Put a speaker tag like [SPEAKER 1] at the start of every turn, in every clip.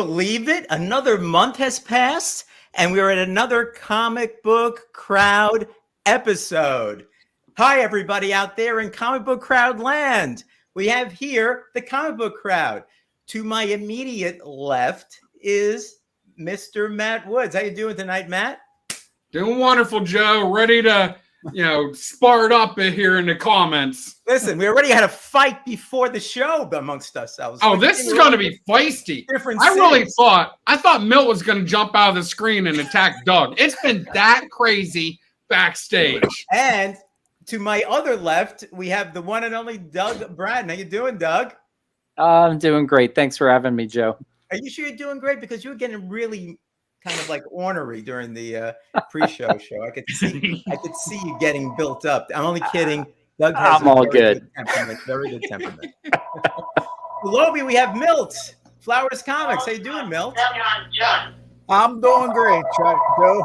[SPEAKER 1] believe it? Another month has passed, and we're at another Comic Book Crowd episode. Hi, everybody out there in Comic Book Crowd land. We have here the Comic Book Crowd. To my immediate left is Mr. Matt Woods. How you doing tonight, Matt?
[SPEAKER 2] Doing wonderful, Joe. Ready to, spar it up here in the comments.
[SPEAKER 1] Listen, we already had a fight before the show amongst ourselves.
[SPEAKER 2] Oh, this is going to be feisty. I thought Milt was going to jump out of the screen and attack Doug. It's been that crazy backstage.
[SPEAKER 1] And to my other left, we have the one and only Doug Bratton. How you doing, Doug?
[SPEAKER 3] I'm doing great. Thanks for having me, Joe.
[SPEAKER 1] Are you sure you're doing great? Because you were getting really kind of like ornery during the pre-show show. I could see you getting built up. I'm only kidding. Doug has
[SPEAKER 3] I'm all good.
[SPEAKER 1] Very good temperament. Below me, we have Milt, Flowers Comics. How you doing, Milt?
[SPEAKER 4] I'm doing great, Joe.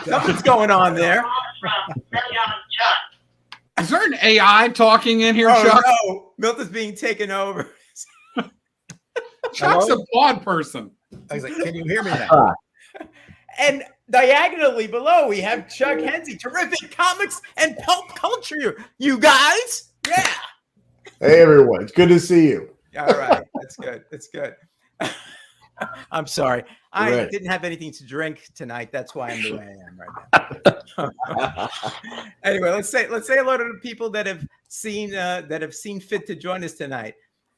[SPEAKER 1] Something's going on there.
[SPEAKER 2] Is there an AI talking in here, Chuck?
[SPEAKER 1] No, Milt is being taken over.
[SPEAKER 2] Chuck's a flawed person.
[SPEAKER 4] I was like, can you hear me now?
[SPEAKER 1] And diagonally below, we have Chuck Hensey, terrific comics and pulp culture. You guys, yeah.
[SPEAKER 4] Hey, everyone. It's good to see you.
[SPEAKER 1] All right, that's good. That's good. I'm sorry. I didn't have anything to drink tonight. That's why I'm the way I am right now. Anyway, let's say hello to the people that have seen fit to join us tonight.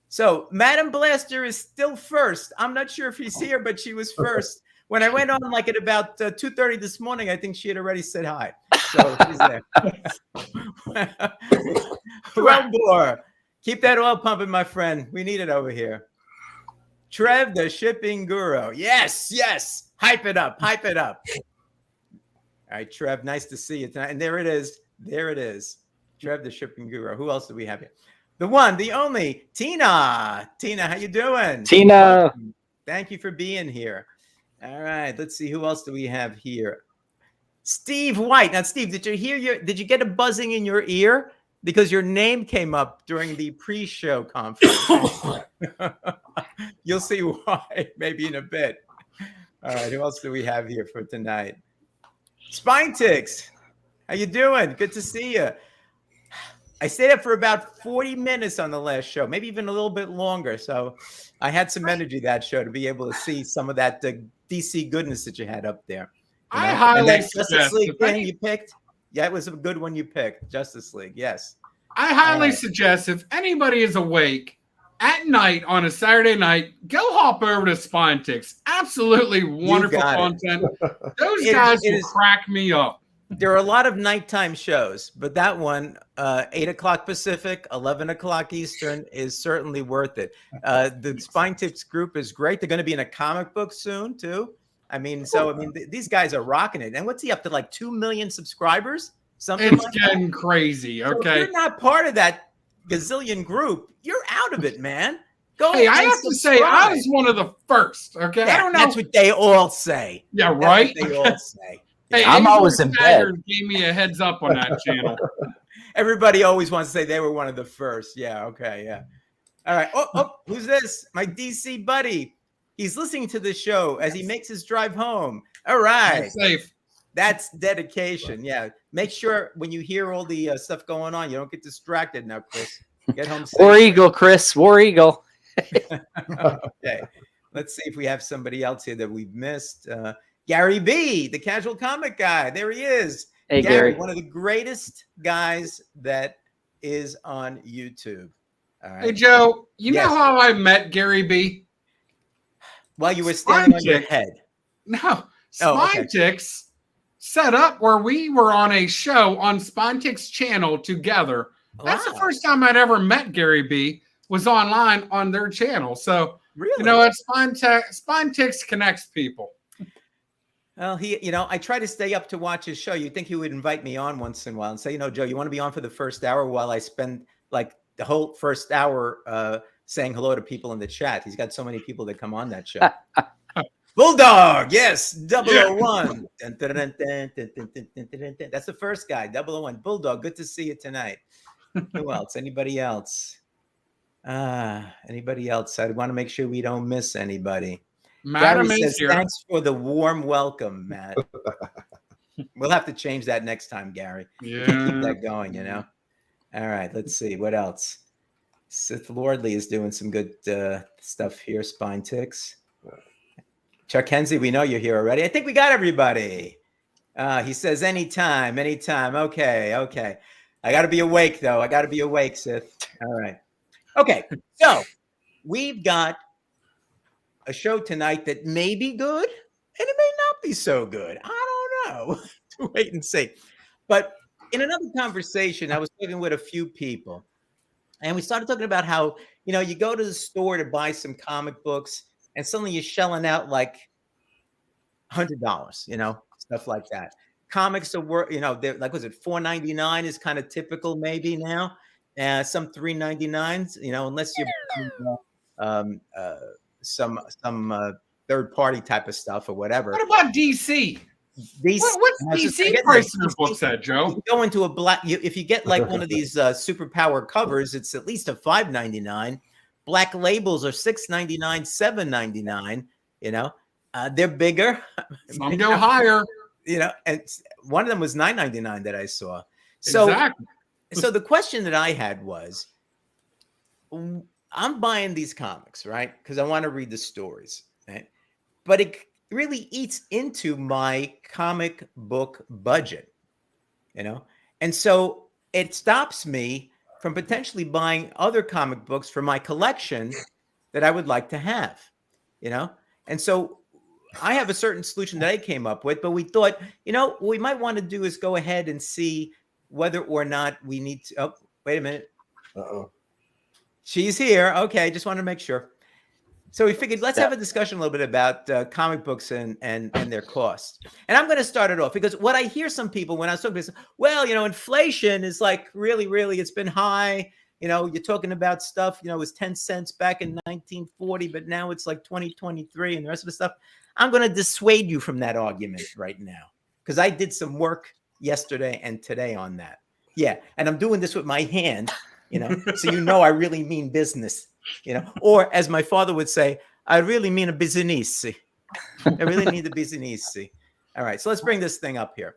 [SPEAKER 1] So, Madam Blaster is still first. I'm not sure if he's here, but she was first. When I went on like at about 2:30 this morning, I think she had already said hi. So she's there. Well, Boar, keep that oil pumping, my friend. We need it over here. Trev, the shipping guru. Yes, yes. Hype it up. Hype it up. All right, Trev, nice to see you tonight. And there it is. There it is. Trev, the shipping guru. Who else do we have here? The one, the only, Tina. Tina, how you doing?
[SPEAKER 3] Tina.
[SPEAKER 1] Thank you for being here. All right, let's see. Who else do we have here? Steve White. Now, Steve, did you get a buzzing in your ear? Because your name came up during the pre-show conference. You'll see why maybe in a bit. All right, who else do we have here for tonight? Spine Ticks. How you doing? Good to see you. I stayed up for about 40 minutes on the last show, maybe even a little bit longer. So I had some energy that show to be able to see some of that DC goodness that you had up there.
[SPEAKER 2] I highly suggest
[SPEAKER 1] Justice League thing you picked. Yeah, it was a good one you picked. Justice League, yes.
[SPEAKER 2] I highly suggest if anybody is awake at night on a Saturday night, go hop over to Spine Ticks. Absolutely wonderful content. Those guys will crack me up.
[SPEAKER 1] There are a lot of nighttime shows, but that one, 8 o'clock Pacific, 11 o'clock Eastern, is certainly worth it. The Spine Ticks group is great. They're going to be in a comic book soon, too. These guys are rocking it. And what's he up to, like 2 million subscribers?
[SPEAKER 2] It's getting crazy, okay?
[SPEAKER 1] So if you're not part of that gazillion group, you're out of it, man.
[SPEAKER 2] Hey, I have to say, I was one of the first, okay?
[SPEAKER 1] Yeah,
[SPEAKER 2] I don't know.
[SPEAKER 1] That's what they all say.
[SPEAKER 2] Yeah, right?
[SPEAKER 1] That's what they all say.
[SPEAKER 2] Hey,
[SPEAKER 3] I'm always in bed.
[SPEAKER 2] Gave me a heads up on that channel.
[SPEAKER 1] Everybody always wants to say they were one of the first. Yeah, okay, yeah. All right. Oh, who's this? My DC buddy. He's listening to the show as he makes his drive home. All right.
[SPEAKER 2] That's safe.
[SPEAKER 1] That's dedication. Yeah. Make sure when you hear all the stuff going on, you don't get distracted now, Chris. Get home safe.
[SPEAKER 3] War Eagle, Chris. War Eagle.
[SPEAKER 1] Okay. Let's see if we have somebody else here that we've missed. Gary B, the casual comic guy. There he is.
[SPEAKER 3] Hey, Gary.
[SPEAKER 1] One of the greatest guys that is on YouTube. All right.
[SPEAKER 2] Hey, Joe, you know how I met Gary B?
[SPEAKER 1] While you were standing on your head.
[SPEAKER 2] No. Spine Ticks set up where we were on a show on Spine Ticks channel together. That's the first time I'd ever met Gary B. was online on their channel. So,
[SPEAKER 1] really?
[SPEAKER 2] At Spine Ticks connects people.
[SPEAKER 1] Well, I try to stay up to watch his show. You'd think he would invite me on once in a while and say, Joe, you want to be on for the first hour while I spend like the whole first hour saying hello to people in the chat. He's got so many people that come on that show. Bulldog, yes, 001. Dun, dun, dun, dun, dun, dun, dun, dun, dun, dun. That's the first guy, 001. Bulldog, good to see you tonight. Who else? Anybody else? Anybody else? I want to make sure we don't miss anybody.
[SPEAKER 2] Madam
[SPEAKER 1] Gary
[SPEAKER 2] is
[SPEAKER 1] says,
[SPEAKER 2] here.
[SPEAKER 1] thanks for the warm welcome, Matt. We'll have to change that next time, Gary.
[SPEAKER 2] Yeah.
[SPEAKER 1] We can keep that going, you know. All right, let's see what else. Sith Lordley is doing some good stuff here. Spine Ticks. Chuck Hensley, we know you're here already. I think we got everybody. He says anytime. Okay. I got to be awake, though. I got to be awake, Sith. All right. Okay, so we've got a show tonight that may be good, and it may not be so good. I don't know. Wait and see. But in another conversation, I was talking with a few people, and we started talking about how, you go to the store to buy some comic books, and suddenly you're shelling out like $100, stuff like that. Comics are worth, they're like, was it $4.99 is kind of typical maybe now. Some $3.99s, unless you're some third party type of stuff or whatever.
[SPEAKER 2] What about DC? What's DC pricing your books at, Joe?
[SPEAKER 1] You go into if you get like one of these superpower covers, it's at least a $5.99. Black labels are $6.99, $7.99. They're bigger.
[SPEAKER 2] Some go higher.
[SPEAKER 1] And one of them was $9.99 that I saw. So,
[SPEAKER 2] exactly.
[SPEAKER 1] So the question that I had was, I'm buying these comics, right? Because I want to read the stories, right? But it really eats into my comic book budget, And so it stops me from potentially buying other comic books for my collection that I would like to have, And so I have a certain solution that I came up with, but we thought, what we might want to do is go ahead and see whether or not we need to. Oh, wait a minute.
[SPEAKER 4] Uh-oh.
[SPEAKER 1] She's here. Okay, just want to make sure. So we figured let's have a discussion a little bit about comic books and their costs. And I'm going to start it off because what I hear some people when I was talking about, well, inflation is like really, it's been high. You're talking about stuff, it was 10 cents back in 1940, but now it's like 2023 and the rest of the stuff. I'm going to dissuade you from that argument right now because I did some work yesterday and today on that. Yeah, and I'm doing this with my hand, so I really mean business, or as my father would say, I really mean a business. I really need the business. All right, so let's bring this thing up here.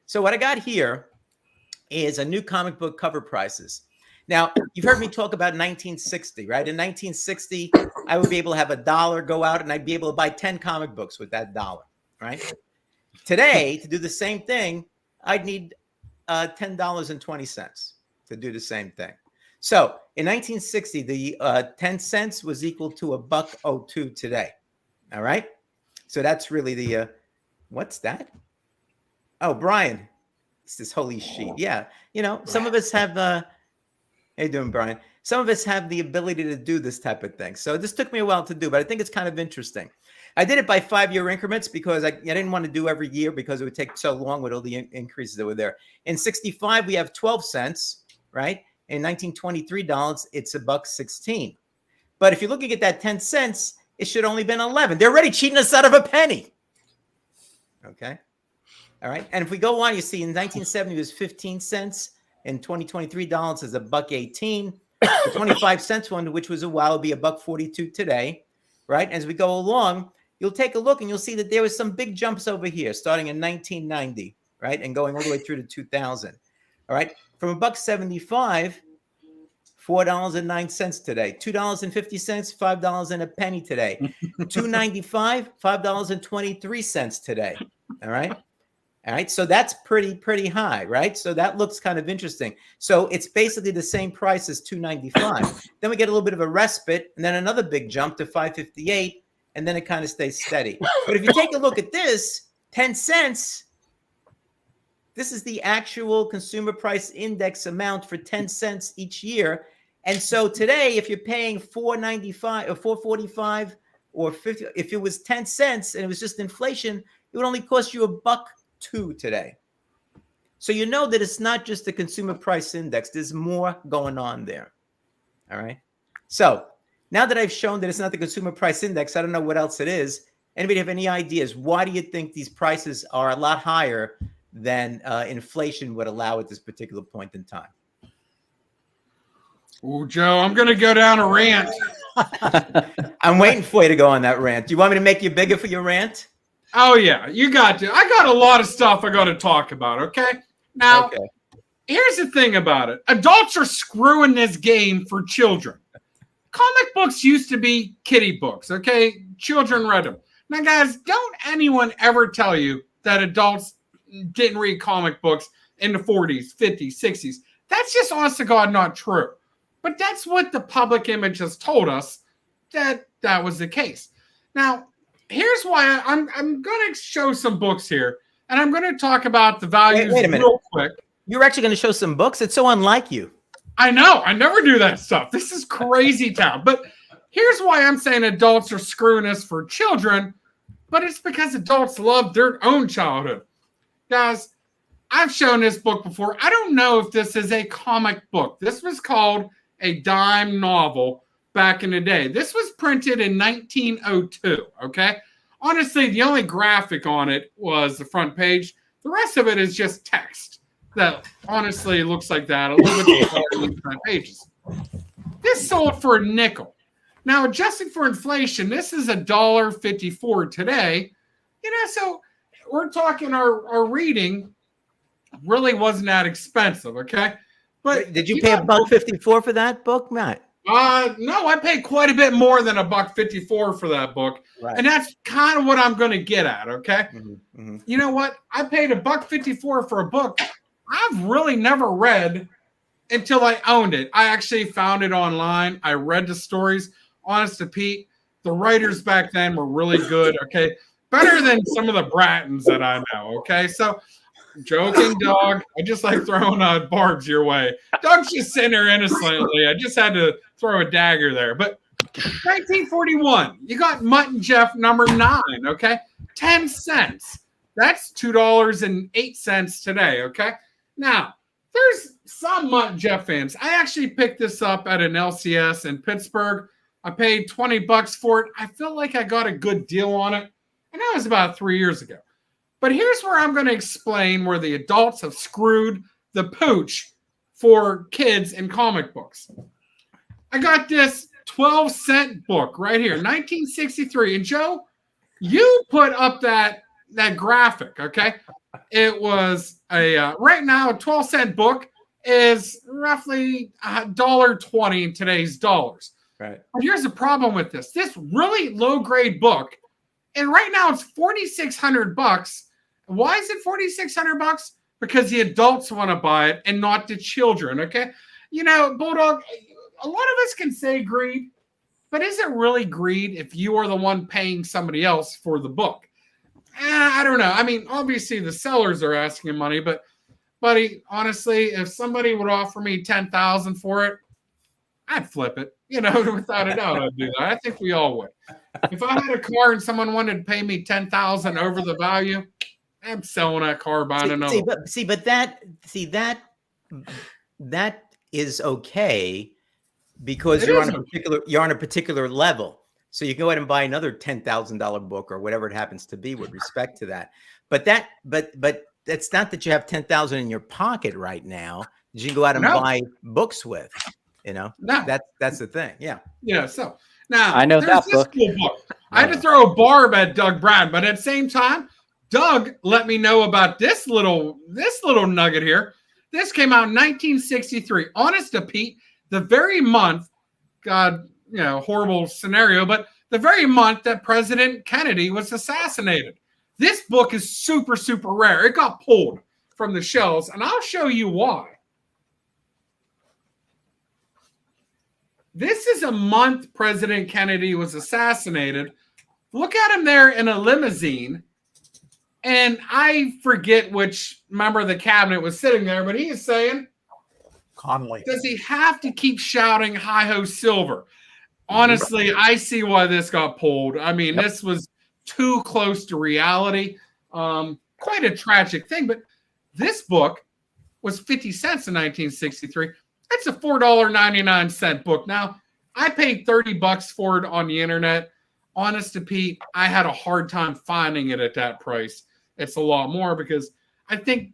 [SPEAKER 1] So what I got here is a new comic book cover prices. Now, you've heard me talk about 1960, right? In 1960, I would be able to have $1 go out and I'd be able to buy 10 comic books with that $1, right? Today, to do the same thing, I'd need $10.20 to do the same thing. So in 1960, the 10 cents was equal to $1.02 today. All right. So that's really the, what's that? Oh, Brian, it's this holy sheet. Yeah. Some of us have, how you doing, Brian? Some of us have the ability to do this type of thing. So this took me a while to do, but I think it's kind of interesting. I did it by 5-year increments because I didn't want to do every year because it would take so long with all the increases that were there. In 65, we have 12 cents, right? In 1923 dollars, it's $1.16. But if you're looking at that 10 cents, it should only been 11. They're already cheating us out of a penny. Okay. All right. And if we go on, you see in 1970 it was 15 cents. In 2023 dollars is $1.18. The 25 cents one, which was a while, will be $1.42 today, right? As we go along, you'll take a look and you'll see that there was some big jumps over here, starting in 1990, right, and going all the way through to 2000. All right, from $1.75, $4.09 today, $2.50, $5 and a penny today, $2.95, $5.23 today. All right. All right, so that's pretty high, right? So that looks kind of interesting. So it's basically the same price as $2.95. Then we get a little bit of a respite, and then another big jump to $5.58, and then it kind of stays steady. But if you take a look at this, 10 cents, this is the actual consumer price index amount for 10 cents each year. And so today, if you're paying $4.95 or $4.45 or $50, if it was 10 cents and it was just inflation, it would only cost you $1.02 today. So you know that it's not just the consumer price index. There's more going on there. All right. So now that I've shown that it's not the consumer price index, I don't know what else it is. Anybody have any ideas? Why do you think these prices are a lot higher than inflation would allow at this particular point in time?
[SPEAKER 2] Oh, Joe, I'm going to go down a rant.
[SPEAKER 1] I'm waiting for you to go on that rant. Do you want me to make you bigger for your rant?
[SPEAKER 2] Oh, yeah, you got to. I got a lot of stuff I got to talk about, okay? Now, here's the thing about it. Adults are screwing this game for children. Comic books used to be kiddie books, okay? Children read them. Now, guys, don't anyone ever tell you that adults didn't read comic books in the 40s, 50s, 60s. That's just honest to God not true. But that's what the public image has told us, that was the case. Now, here's why I'm going to show some books here, and I'm going to talk about the values
[SPEAKER 1] wait a minute.
[SPEAKER 2] real quick.
[SPEAKER 1] You're actually going to show some books? It's so unlike you.
[SPEAKER 2] I know. I never do that stuff. This is crazy town. But here's why I'm saying adults are screwing us for children, but it's because adults love their own childhood. Guys, I've shown this book before. I don't know if this is a comic book. This was called a dime novel back in the day. This was printed in 1902, okay? Honestly, the only graphic on it was the front page. The rest of it is just text that honestly looks like that, a little bit of the front pages. This sold for a nickel. Now, adjusting for inflation, this is $1.54 today. You know, so we're talking our reading really wasn't that expensive, okay? But
[SPEAKER 1] did you pay $1.54 for that book, Matt?
[SPEAKER 2] No, I paid quite a bit more than $1.54 for that book, and that's kind of what I'm going to get at. Okay, You know what? I paid $1.54 for a book I've really never read until I owned it. I actually found it online. I read the stories. Honest to Pete, the writers back then were really good. Okay, better than some of the Brattons that I know. Okay, so. Joking, Doug. I just like throwing barbs your way. Doug's just sitting there innocently. I just had to throw a dagger there. But 1941, you got Mutt and Jeff number 9, okay? 10 cents. That's $2.08 today, okay? Now, there's some Mutt and Jeff fans. I actually picked this up at an LCS in Pittsburgh. I paid $20 for it. I feel like I got a good deal on it. And that was about 3 years ago. But here's where I'm going to explain where the adults have screwed the pooch for kids in comic books. I got this 12-cent book right here, 1963. And Joe, you put up that graphic, okay? It was right now, a 12-cent book is roughly $1.20 in today's dollars.
[SPEAKER 1] Right.
[SPEAKER 2] But here's the problem with this. This really low-grade book, and right now it's $4,600. Why is it $4,600? Because the adults want to buy it and not the children, okay? You know, Bulldog, a lot of us can say greed, but is it really greed if you are the one paying somebody else for the book? I don't know. I mean, obviously the sellers are asking money, but buddy, honestly, if somebody would offer me $10,000 for it, I'd flip it. You know, without a doubt, I'd do that. I think we all would. If I had a car and someone wanted to pay me $10,000 over the value, I'm selling that car, buying another.
[SPEAKER 1] But that is okay because you're on a particular level. So you can go ahead and buy another $10,000 book or whatever it happens to be with respect to that. But that's not that you have $10,000 in your pocket right now that you can go out and buy books with. You know, that's the thing. Yeah.
[SPEAKER 2] Yeah. So now
[SPEAKER 3] I know that book.
[SPEAKER 2] Cool book. I had to throw a barb at Doug Brad, but at the same time, Doug let me know about this little nugget here. This came out in 1963. Honest to Pete, the very month, God, you know, horrible scenario, but the very month that President Kennedy was assassinated. This book is super, super rare. It got pulled from the shelves, and I'll show you why. This is a month President Kennedy was assassinated. Look at him there in a limousine. And I forget which member of the cabinet was sitting there, but he is saying,
[SPEAKER 4] Conley.
[SPEAKER 2] Does he have to keep shouting hi-ho silver? Honestly, I see why this got pulled. I mean, this was too close to reality. Quite a tragic thing, but this book was 50 cents in 1963. That's a $4.99 book. Now, I paid $30 for it on the internet. Honest to Pete, I had a hard time finding it at that price. It's a lot more because I think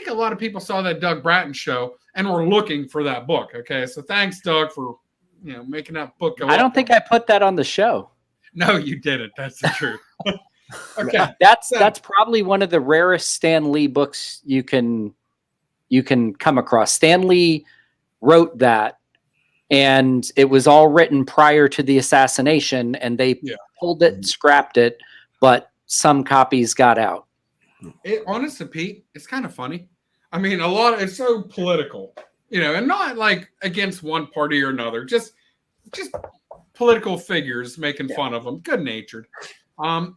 [SPEAKER 2] a lot of people saw that Doug Bratton show and were looking for that book. Okay, so thanks, Doug, for making that book go.
[SPEAKER 3] I don't think I put that on the show.
[SPEAKER 2] No, you didn't. That's the truth. Okay,
[SPEAKER 3] that's probably one of the rarest Stan Lee books you can come across. Stan Lee wrote that, and it was all written prior to the assassination, and they pulled it and scrapped it, but some copies got out.
[SPEAKER 2] Honestly, Pete, it's kind of funny. I mean, it's so political, and not like against one party or another, just political figures making fun of them, good-natured.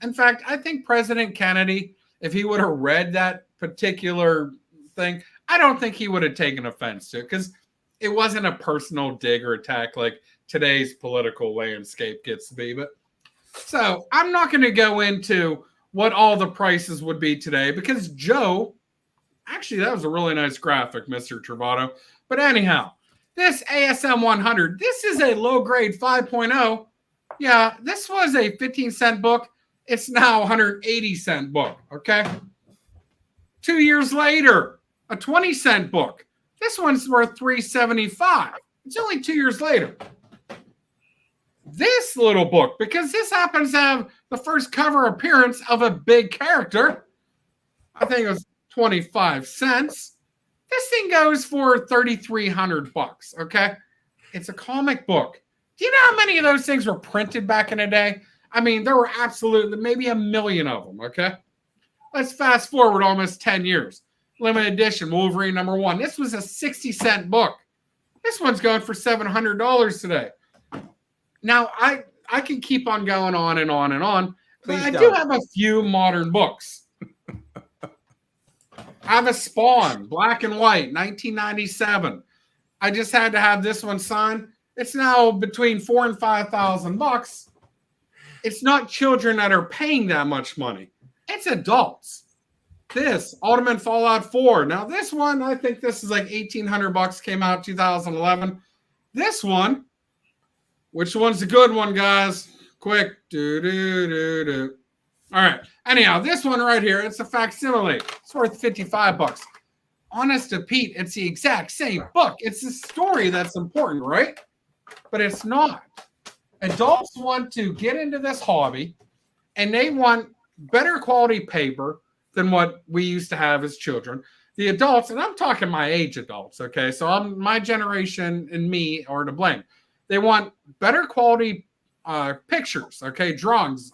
[SPEAKER 2] In fact, I think President Kennedy, if he would have read that particular thing, I don't think he would have taken offense to it, because it wasn't a personal dig or attack like today's political landscape gets to be. But so I'm not going to go into what all the prices would be today, because Joe, actually, that was a really nice graphic, Mr. Travato. But anyhow, this ASM 100, this is a low grade 5.0. Yeah, this was a 15-cent book. It's now a 180-cent book, okay? 2 years later, a 20-cent book. This one's worth $3.75. It's only 2 years later. This little book, because this happens to have the first cover appearance of a big character, I think it was 25 cents. This thing goes for $3,300, okay? It's a comic book. Do you know how many of those things were printed back in the day? I mean, there were absolutely maybe 1 million of them, okay? Let's fast forward almost 10 years. Limited edition, Wolverine #1. This was a 60-cent book. This one's going for $700 today. Now, I can keep on going on and on and on, but I do have a few modern books. I have a Spawn, black and white, 1997. I just had to have this one signed. It's now between $4,000 and $5,000. It's not children that are paying that much money. It's adults. This, Ultimate Fallout 4. Now, this one, I think this is like $1,800. Came out 2011. This one, which one's the good one, guys? Quick. All right. Anyhow, this one right here, it's a facsimile. It's worth $55. Honest to Pete, it's the exact same book. It's the story that's important, right? But it's not. Adults want to get into this hobby, and they want better quality paper than what we used to have as children. The adults, and I'm talking my age adults, okay? So my generation and me are to blame. They want better quality pictures, okay? Drawings,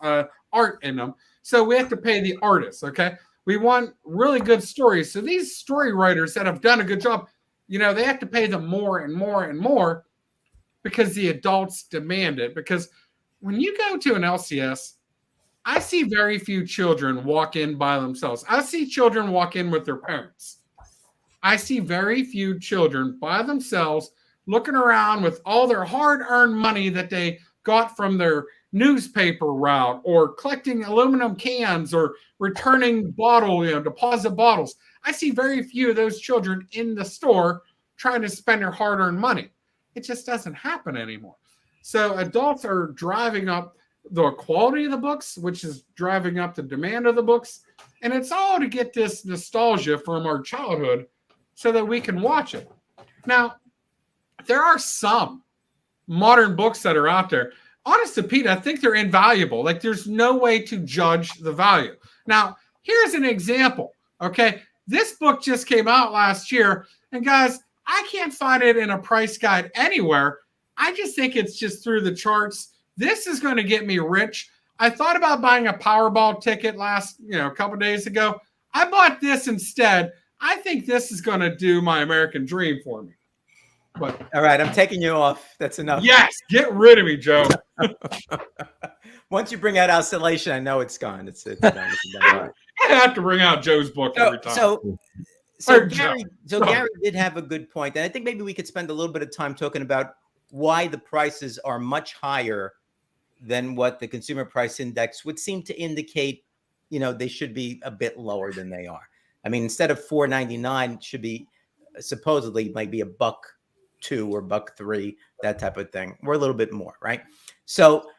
[SPEAKER 2] art in them. So we have to pay the artists, okay? We want really good stories. So these story writers that have done a good job, they have to pay them more and more and more because the adults demand it. Because when you go to an LCS, I see very few children walk in by themselves. I see children walk in with their parents. I see very few children by themselves looking around with all their hard-earned money that they got from their newspaper route, or collecting aluminum cans, or returning deposit bottles. I see very few of those children in the store trying to spend their hard-earned money. It just doesn't happen anymore. So adults are driving up the quality of the books, which is driving up the demand of the books. And it's all to get this nostalgia from our childhood so that we can watch it. Now, there are some modern books that are out there. Honest to Pete, I think they're invaluable. Like, there's no way to judge the value. Now, here's an example, okay? This book just came out last year, and guys, I can't find it in a price guide anywhere. I just think it's just through the charts. This is going to get me rich. I thought about buying a Powerball ticket a couple days ago. I bought this instead. I think this is going to do my American dream for me. But
[SPEAKER 1] all right, I'm taking you off. That's enough.
[SPEAKER 2] Yes, get rid of me, Joe.
[SPEAKER 1] Once you bring out Oscillation, I know it's gone. It's done.
[SPEAKER 2] I have to bring out Joe's book every time.
[SPEAKER 1] So Gary did have a good point, and I think maybe we could spend a little bit of time talking about why the prices are much higher than what the consumer price index would seem to indicate. They should be a bit lower than they are. I mean, instead of $4.99, it should be supposedly maybe $1.02 or $1.03, that type of thing. We're a little bit more, right? So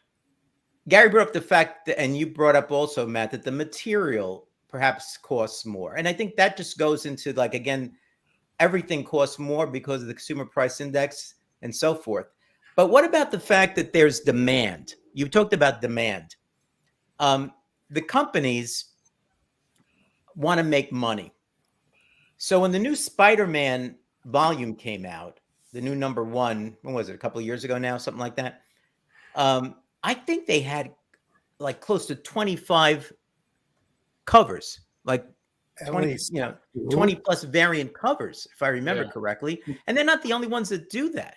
[SPEAKER 1] Gary brought up the fact that, and you brought up also, Matt, that the material perhaps costs more. And I think that just goes into, like, again, everything costs more because of the consumer price index and so forth. But what about the fact that there's demand? You talked about demand. The companies want to make money. So when the new Spider-Man volume came out, the new #1, when was it? A couple of years ago now, something like that. I think they had like close to 25 covers, like 20, 20 plus variant covers, if I remember correctly. And they're not the only ones that do that.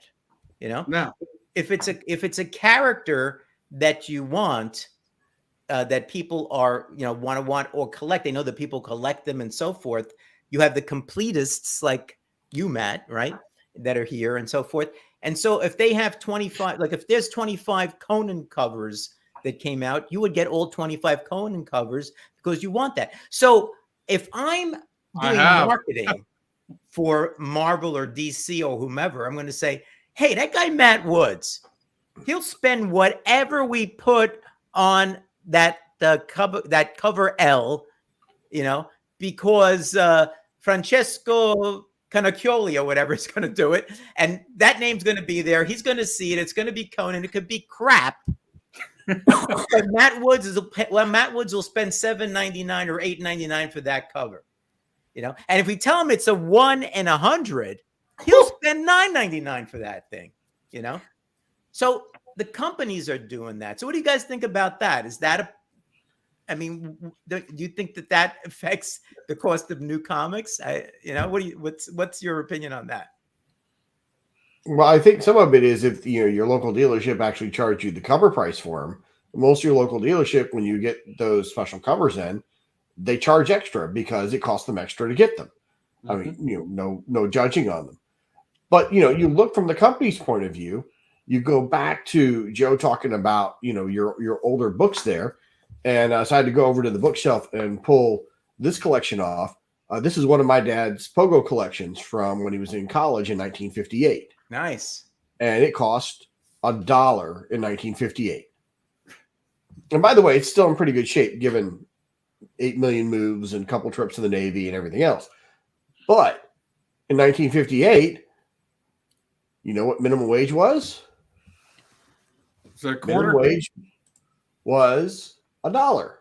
[SPEAKER 2] No.
[SPEAKER 1] If it's a character that you want, that people are, want or collect, they know that people collect them and so forth. You have the completists like you, Matt, right, that are here and so forth. And so if they have 25, like if there's 25 Conan covers that came out, you would get all 25 Conan covers because you want that. So if I'm doing marketing for Marvel or DC or whomever, I'm going to say, hey, that guy Matt Woods, he'll spend whatever we put on that cover L, because Francesco Canacchioli or whatever is going to do it, and that name's going to be there. He's going to see it. It's going to be Conan. It could be crap. But Matt Woods will spend $7.99 or $8.99 for that cover, And if we tell him it's a 1 in 100, he'll spend $9.99 for that thing, So the companies are doing that. So what do you guys think about that? Is that do you think that affects the cost of new comics? What's your opinion on that?
[SPEAKER 4] Well, I think some of it is if your local dealership actually charge you the cover price for them. Most of your local dealership, when you get those special covers in, they charge extra because it costs them extra to get them. Mm-hmm. I mean, no judging on them. But you look from the company's point of view. You go back to Joe talking about your older books there. And so I had to go over to the bookshelf and pull this collection off. This is one of my dad's Pogo collections from when he was in college in 1958.
[SPEAKER 1] Nice.
[SPEAKER 4] And it cost $1 in 1958. And by the way, it's still in pretty good shape given 8 million moves and a couple trips to the Navy and everything else. But in 1958, you know what minimum wage was?
[SPEAKER 2] So a quarter?
[SPEAKER 4] Minimum wage was $1.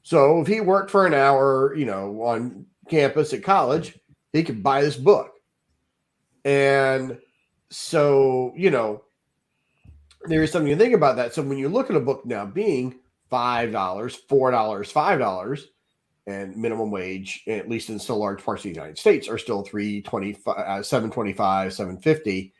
[SPEAKER 4] So if he worked for an hour, on campus at college, he could buy this book. And so, there is something to think about that. So when you look at a book now being $5, $4, $5, and minimum wage, at least in still large parts of the United States, are still $3.25, $7.25,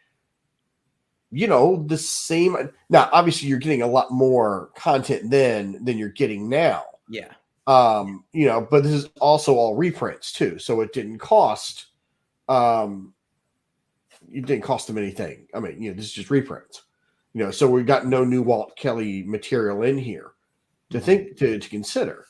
[SPEAKER 4] $7.50. The same. Now, obviously, you're getting a lot more content than you're getting now.
[SPEAKER 1] Yeah.
[SPEAKER 4] But this is also all reprints too, so it didn't cost. It didn't cost them anything. I mean, this is just reprints. So we've got no new Walt Kelly material in here to consider.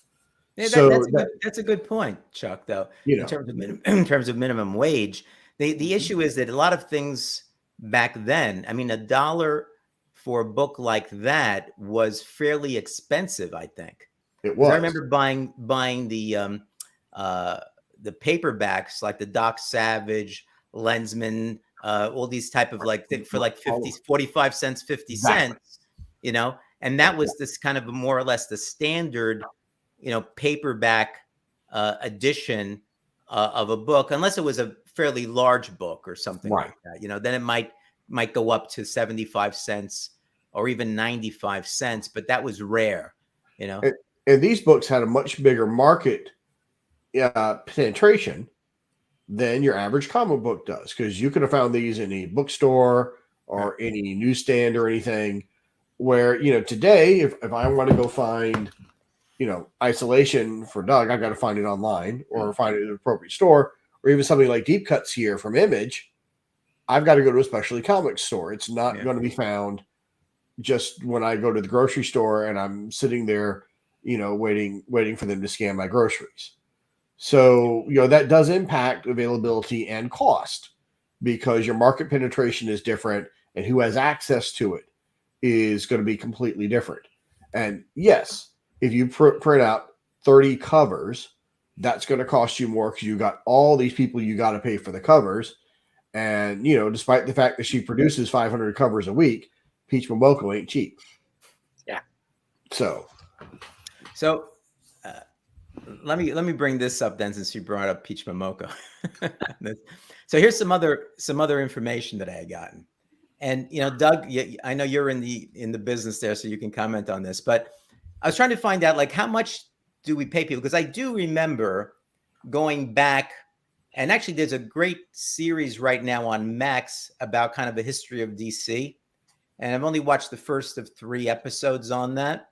[SPEAKER 1] Yeah,
[SPEAKER 4] so
[SPEAKER 1] that's a good point, Chuck. Though in terms of minimum wage, the issue is that a lot of things back then, $1 for a book like that was fairly expensive. I think
[SPEAKER 4] it was.
[SPEAKER 1] I remember buying the paperbacks like the Doc Savage, Lensman, all these type of for 45 cents, 50 cents, and that was this kind of more or less the standard, paperback edition of a book, unless it was a fairly large book or something like that, then it might go up to 75 cents or even 95 cents, but that was rare,
[SPEAKER 4] And these books had a much bigger market penetration than your average comic book does, because you could have found these in a bookstore or any newsstand or anything where, today, if I want to go find, Isolation for Doug, I got to find it online or find it at an appropriate store, or even something like Deep Cuts here from Image. I've got to go to a specialty comics store. It's not going to be found just when I go to the grocery store and I'm sitting there, waiting for them to scan my groceries. So, that does impact availability and cost because your market penetration is different and who has access to it is going to be completely different. And yes, if you print out 30 covers that's going to cost you more because you got all these people you got to pay for the covers. And, you know, despite the fact that she produces 500 covers a week, Peach Momoko ain't cheap.
[SPEAKER 3] Yeah.
[SPEAKER 4] So
[SPEAKER 1] let me bring this up then, since you brought up Peach Momoko. So here's some other information that I had gotten. And, you know, Doug, I know you're in the business there, so you can comment on this, but I was trying to find out, like, how much do we pay people? Because I do remember going back, and actually there's a great series right now on Max about kind of the history of DC. And I've only watched the first of 3 episodes on that.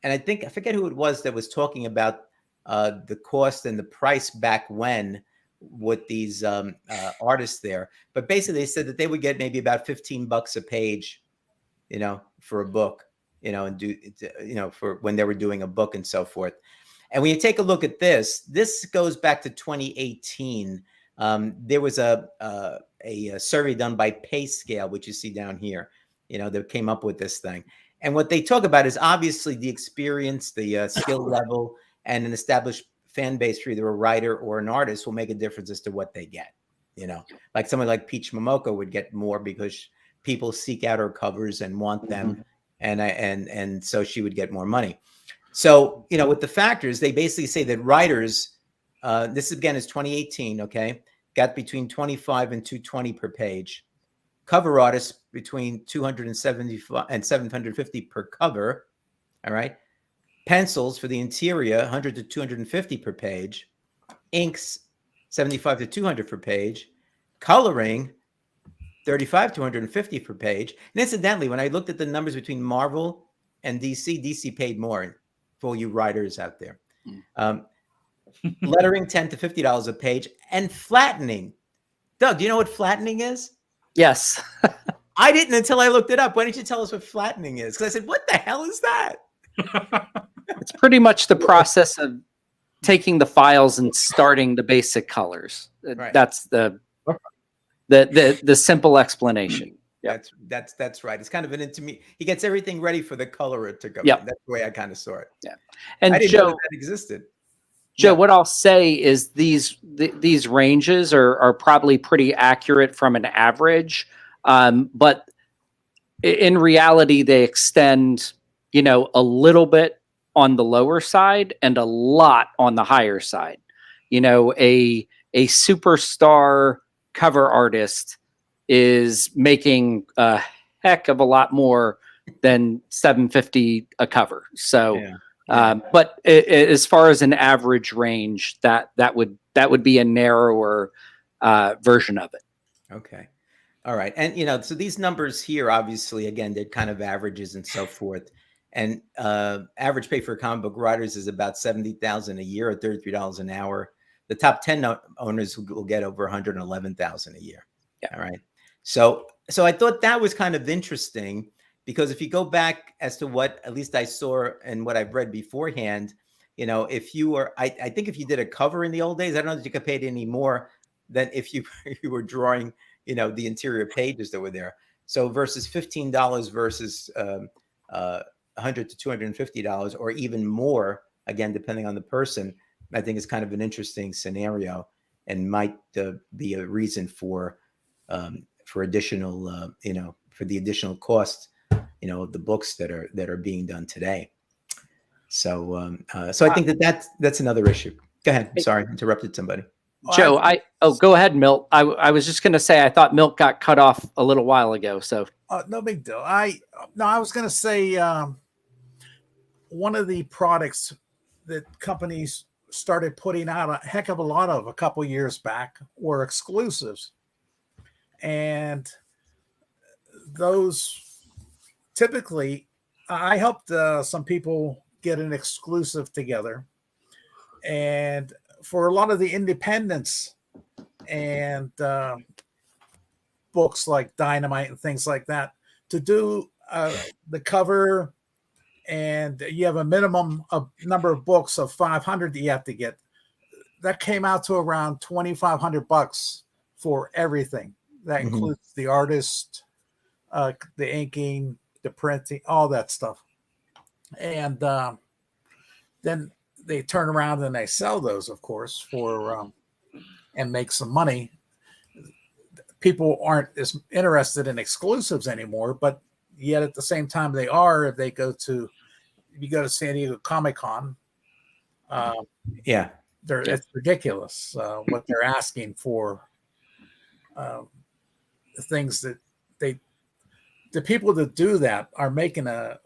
[SPEAKER 1] And I forget who it was that was talking about the cost and the price back when with these artists there. But basically they said that they would get maybe about $15 a page, you know, for a book, you know, and do, you know, for when they were doing a book and so forth. And when you take a look at this goes back to 2018. There was a survey done by PayScale, which you see down here, you know, that came up with this thing. And what they talk about is obviously the experience, the skill level, and an established fan base for either a writer or an artist will make a difference as to what they get. You know, like someone like Peach Momoko would get more because people seek out her covers and want them, and so she would get more money. So, you know, with the factors, they basically say that writers, this again is 2018, okay, got between 25 and 220 per page. Cover artists between 275 and 750 per cover. All right. Pencils for the interior, 100 to 250 per page. Inks, 75 to 200 per page. Coloring, 35 to 150 per page. And incidentally, when I looked at the numbers between Marvel and DC paid more for all you writers out there. Lettering, $10 to $50 a page. And flattening. Doug, do you know what flattening is?
[SPEAKER 3] Yes.
[SPEAKER 1] I didn't until I looked it up. Why don't you tell us what flattening is? Because I said, what the hell is that?
[SPEAKER 3] It's pretty much the process of taking the files and starting the basic colors.
[SPEAKER 1] Right.
[SPEAKER 3] That's the simple explanation.
[SPEAKER 1] That's right. It's kind of an intimate. He gets everything ready for the colorer to go.
[SPEAKER 3] Yep.
[SPEAKER 1] That's the way I kind of saw it.
[SPEAKER 3] Yeah. And
[SPEAKER 1] I didn't know that existed.
[SPEAKER 3] Joe, what I'll say is these ranges are probably pretty accurate from an average, but in reality, they extend, you know, a little bit on the lower side and a lot on the higher side. You know, a superstar cover artist is making a heck of a lot more than $750 a cover. So. Yeah. But as far as an average range, that would be a narrower version of it.
[SPEAKER 1] Okay. All right. And, you know, so these numbers here, obviously, again, they're kind of averages and so forth. And average pay for comic book writers is about $70,000 a year, or $33 an hour. The top 10 owners will get over $111,000 a year. Yeah. All right. So I thought that was kind of interesting. Because if you go back as to what at least I saw and what I've read beforehand, you know, if you were, I think if you did a cover in the old days, I don't know that you could pay it any more than if you were drawing, you know, the interior pages that were there. So versus $15 versus $100 to $250 or even more, again, depending on the person, I think is kind of an interesting scenario and might be a reason for additional, you know, for the additional cost, you know, of the books that are being done today. So so I think that's another issue. Go ahead. I'm sorry, interrupted somebody.
[SPEAKER 3] Joe, go ahead, Milt. I was just going to say I thought Milt got cut off a little while ago. So
[SPEAKER 5] no big deal. I was going to say one of the products that companies started putting out a heck of a lot of a couple years back were exclusives, and those. Typically, I helped some people get an exclusive together. And for a lot of the independents and books like Dynamite and things like that, to do the cover, and you have a minimum of number of books of 500 that you have to get, that came out to around $2,500 for everything. That includes the artist, the inking, the printing, all that stuff. And then they turn around and they sell those, of course, for and make some money. People aren't as interested in exclusives anymore, but yet at the same time they are. If you go to San Diego Comic-Con, it's ridiculous what they're asking for. Things that the people that do that are making a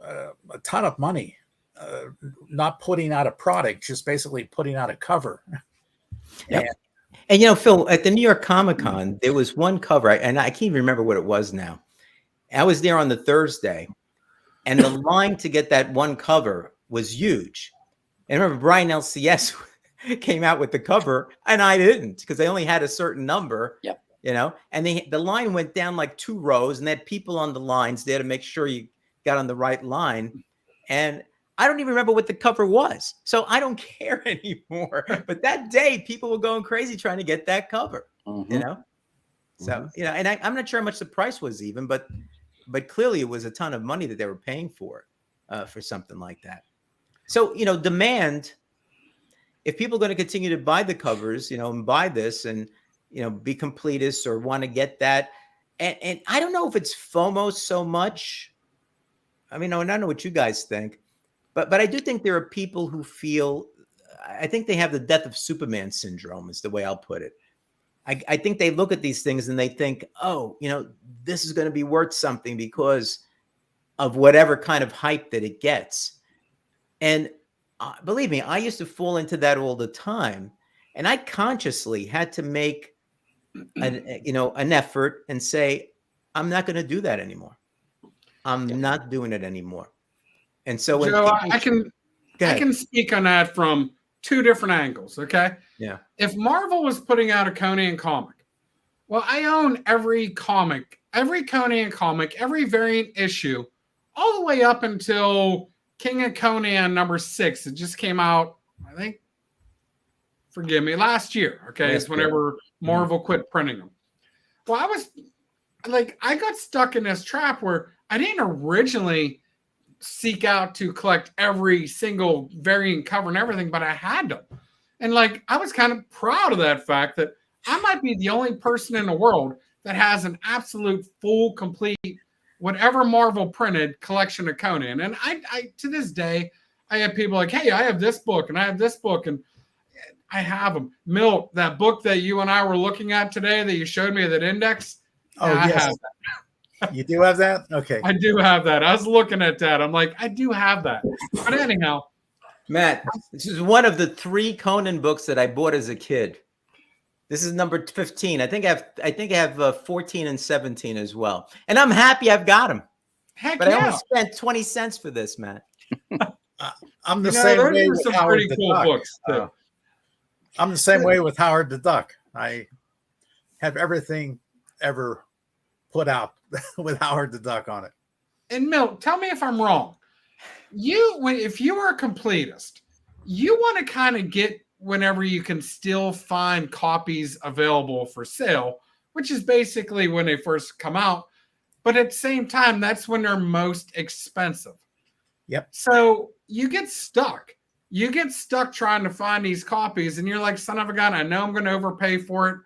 [SPEAKER 5] ton of money, not putting out a product, just basically putting out a cover.
[SPEAKER 1] Yep. And Phil, at the New York Comic Con, there was one cover, and I can't even remember what it was now. I was there on the Thursday, and the line to get that one cover was huge. And I remember Brian LCS came out with the cover, and I didn't, because they only had a certain number.
[SPEAKER 3] Yep.
[SPEAKER 1] And the line went down like 2 rows, and they had people on the lines there to make sure you got on the right line. And I don't even remember what the cover was, so I don't care anymore. But that day, people were going crazy trying to get that cover. So and I'm not sure how much the price was even, but clearly it was a ton of money that they were paying for something like that. So demand. If people are going to continue to buy the covers, and buy this and be completists or want to get that, and I don't know if it's FOMO so much. I mean, I don't know what you guys think. But I do think there are people who feel, I think they have the death of Superman syndrome is the way I'll put it. I think they look at these things and they think, oh, this is going to be worth something because of whatever kind of hype that it gets. And believe me, I used to fall into that all the time. And I consciously had to make an effort and say, I'm not going to do that anymore. I'm not doing it anymore. And so when
[SPEAKER 2] Joe, I can speak on that from 2 different angles. Okay.
[SPEAKER 1] Yeah.
[SPEAKER 2] If Marvel was putting out a Conan comic, well, I own every Conan comic, every variant issue, all the way up until King of Conan #6. It just came out, I think, forgive me, last year. Okay. It's whenever Marvel quit printing them. Well, I got stuck in this trap where I didn't originally seek out to collect every single variant cover and everything, but I had them. And I was kind of proud of that fact that I might be the only person in the world that has an absolute full, complete, whatever Marvel printed collection of Conan. And I to this day, I have people like, hey, I have this book and I have this book and I have them. Milt, that book that you and I were looking at today that you showed me that index.
[SPEAKER 5] Oh, yes.
[SPEAKER 2] I have that.
[SPEAKER 5] You do have that? Okay.
[SPEAKER 2] I do have that. I was looking at that. I'm like, I do have that. But anyhow.
[SPEAKER 1] Matt, this is one of the 3 Conan books that I bought as a kid. This is number 15. I think I have 14 and 17 as well. And I'm happy I've got them.
[SPEAKER 2] Heck
[SPEAKER 1] but
[SPEAKER 2] yeah.
[SPEAKER 1] I only spent 20 cents for this, Matt.
[SPEAKER 5] I'm the same way with Howard the Duck.
[SPEAKER 2] Books,
[SPEAKER 5] I'm the same way with Howard the Duck. I have everything ever put out with Howard the Duck on it.
[SPEAKER 2] And Milt, tell me if I'm wrong. If you are a completist, you want to kind of get whenever you can still find copies available for sale, which is basically when they first come out. But at the same time, that's when they're most expensive.
[SPEAKER 5] Yep.
[SPEAKER 2] So you get stuck. You get stuck trying to find these copies, and you're like, son of a gun, I know I'm going to overpay for it.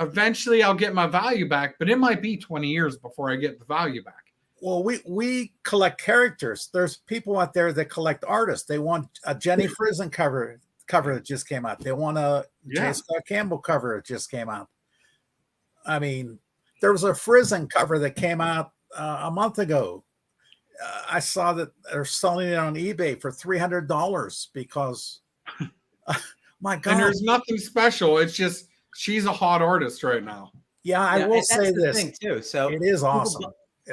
[SPEAKER 2] Eventually, I'll get my value back, but it might be 20 years before I get the value back.
[SPEAKER 5] Well, we collect characters. There's people out there that collect artists. They want a Jenny Frison cover that just came out. They want a J. Scott Campbell cover that just came out. I mean, there was a Frison cover that came out a month ago. I saw that they're selling it on eBay for $300 because, my God.
[SPEAKER 2] And there's nothing special. It's just she's a hot artist right now.
[SPEAKER 5] Yeah, I will say this
[SPEAKER 1] thing too. So
[SPEAKER 5] it is awesome.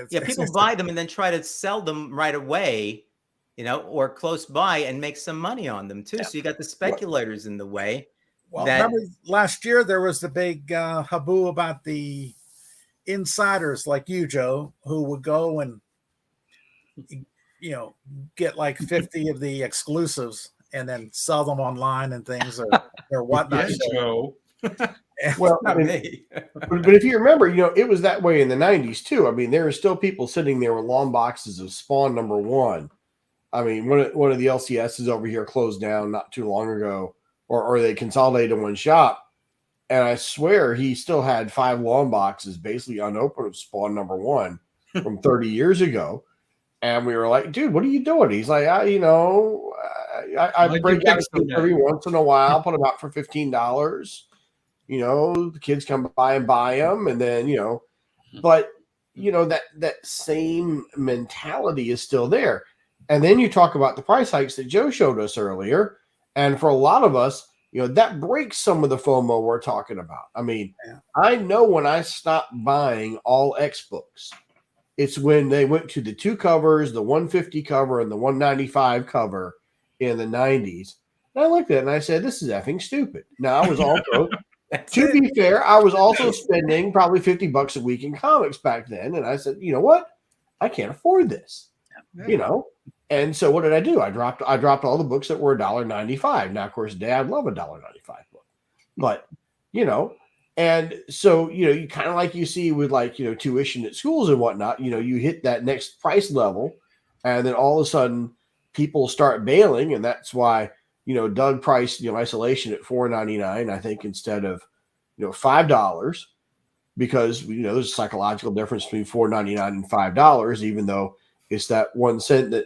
[SPEAKER 1] People buy them and then try to sell them right away, or close by and make some money on them too. Yeah. So you got the speculators in the way.
[SPEAKER 5] Well, remember last year there was the big haboo about the insiders like you, Joe, who would go and get like 50 of the exclusives and then sell them online and things or whatnot.
[SPEAKER 2] Yes, Joe.
[SPEAKER 4] Well, I mean, but if you remember, it was that way in the 90s too. I mean, there are still people sitting there with long boxes of Spawn #1 I mean, one of the LCSs over here closed down not too long ago, or they consolidated in one shop. And I swear he still had 5 long boxes basically unopened of Spawn #1 from 30 years ago. And we were like, dude, what are you doing? He's like, I break out every once in a while, put them out for $15. The kids come by and buy them. And then, but that same mentality is still there. And then you talk about the price hikes that Joe showed us earlier. And for a lot of us, that breaks some of the FOMO we're talking about. I mean, I know when I stopped buying all X books, it's when they went to the 2 covers, the 150 cover and the 195 cover in the 90s. And I looked at it and I said, this is effing stupid. Now, I was also, to be fair, I was also spending probably $50 a week in comics back then. And I said, you know what? I can't afford this, And so what did I do? I dropped all the books that were $1.95. Now, of course, Dad loved a $1.95 book, but and so you kind of like you see with tuition at schools and whatnot. You hit that next price level, and then all of a sudden people start bailing, and that's why Doug priced Isolation at $4.99, I think, instead of $5, because there's a psychological difference between $4.99 and $5, even though it's that 1 cent that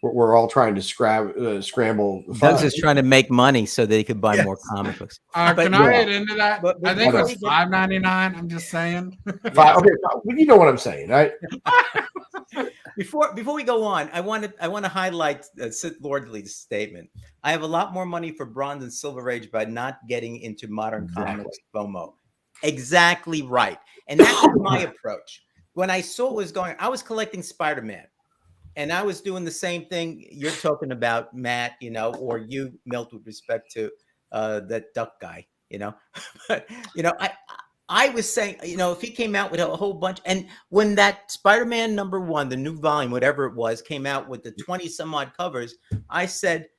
[SPEAKER 4] we're all trying to scramble.
[SPEAKER 1] Doug's just trying to make money so they could buy more comic books.
[SPEAKER 2] Can I get into that? I think it was $5.99. I'm just saying.
[SPEAKER 4] Okay, you know what I'm saying, right?
[SPEAKER 1] Before we go on, I want to highlight Sith Lordley's statement. I have a lot more money for Bronze and Silver Age by not getting into modern comics FOMO. Exactly right, and that was my approach. When I saw what was going, I was collecting Spider-Man. And I was doing the same thing you're talking about, Matt, or you, Milt, with respect to that duck guy, But, I was saying, if he came out with a whole bunch, and when that Spider-Man #1, the new volume, whatever it was, came out with the 20 some odd covers, I said,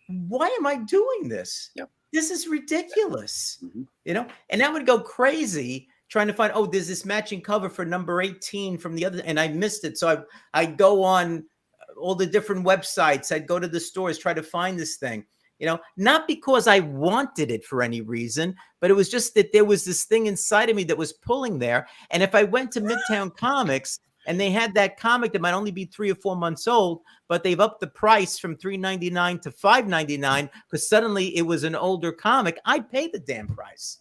[SPEAKER 1] why am I doing this?
[SPEAKER 3] Yep.
[SPEAKER 1] This is ridiculous, and I would go crazy trying to find, there's this matching cover for number 18 from the other, and I missed it. So I'd go on all the different websites. I'd go to the stores, try to find this thing, not because I wanted it for any reason, but it was just that there was this thing inside of me that was pulling there. And if I went to Midtown Comics and they had that comic that might only be 3 or 4 months old, but they've upped the price from $3.99 to $5.99 because suddenly it was an older comic, I'd pay the damn price,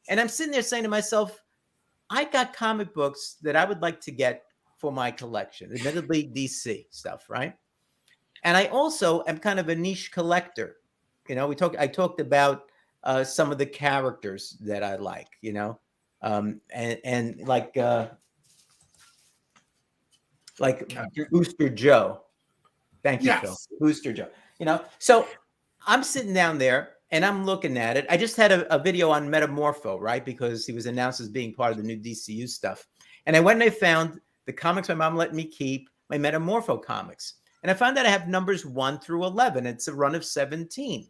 [SPEAKER 1] And I'm sitting there saying to myself, I got comic books that I would like to get for my collection, admittedly DC stuff, right? And I also am kind of a niche collector. I talked about some of the characters that I like, and like Booster Joe. Thank you, Phil. Booster Joe. So I'm sitting down there and I'm looking at it. I just had a video on Metamorpho, right? Because he was announced as being part of the new DCU stuff. And I went and I found the comics my mom let me keep, my Metamorpho comics. And I found that I have numbers 1 through 11. It's a run of 17.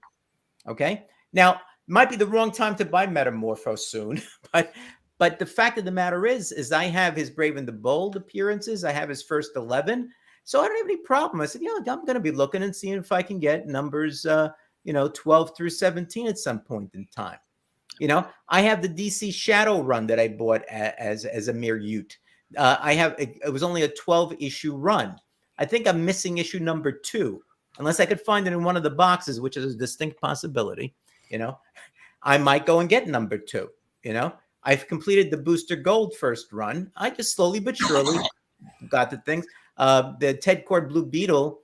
[SPEAKER 1] Okay. Now, might be the wrong time to buy Metamorpho soon, but the fact of the matter is I have his Brave and the Bold appearances. I have his first 11. So I don't have any problem. I said, I'm going to be looking and seeing if I can get numbers 12 through 17 at some point in time. I have the DC Shadow run that I bought as a mere ute. It was only a 12-issue run. I think I'm missing issue number 2, unless I could find it in one of the boxes, which is a distinct possibility. I might go and get number 2. I've completed the Booster Gold first run. I just slowly but surely got the things. The Ted Kord Blue Beetle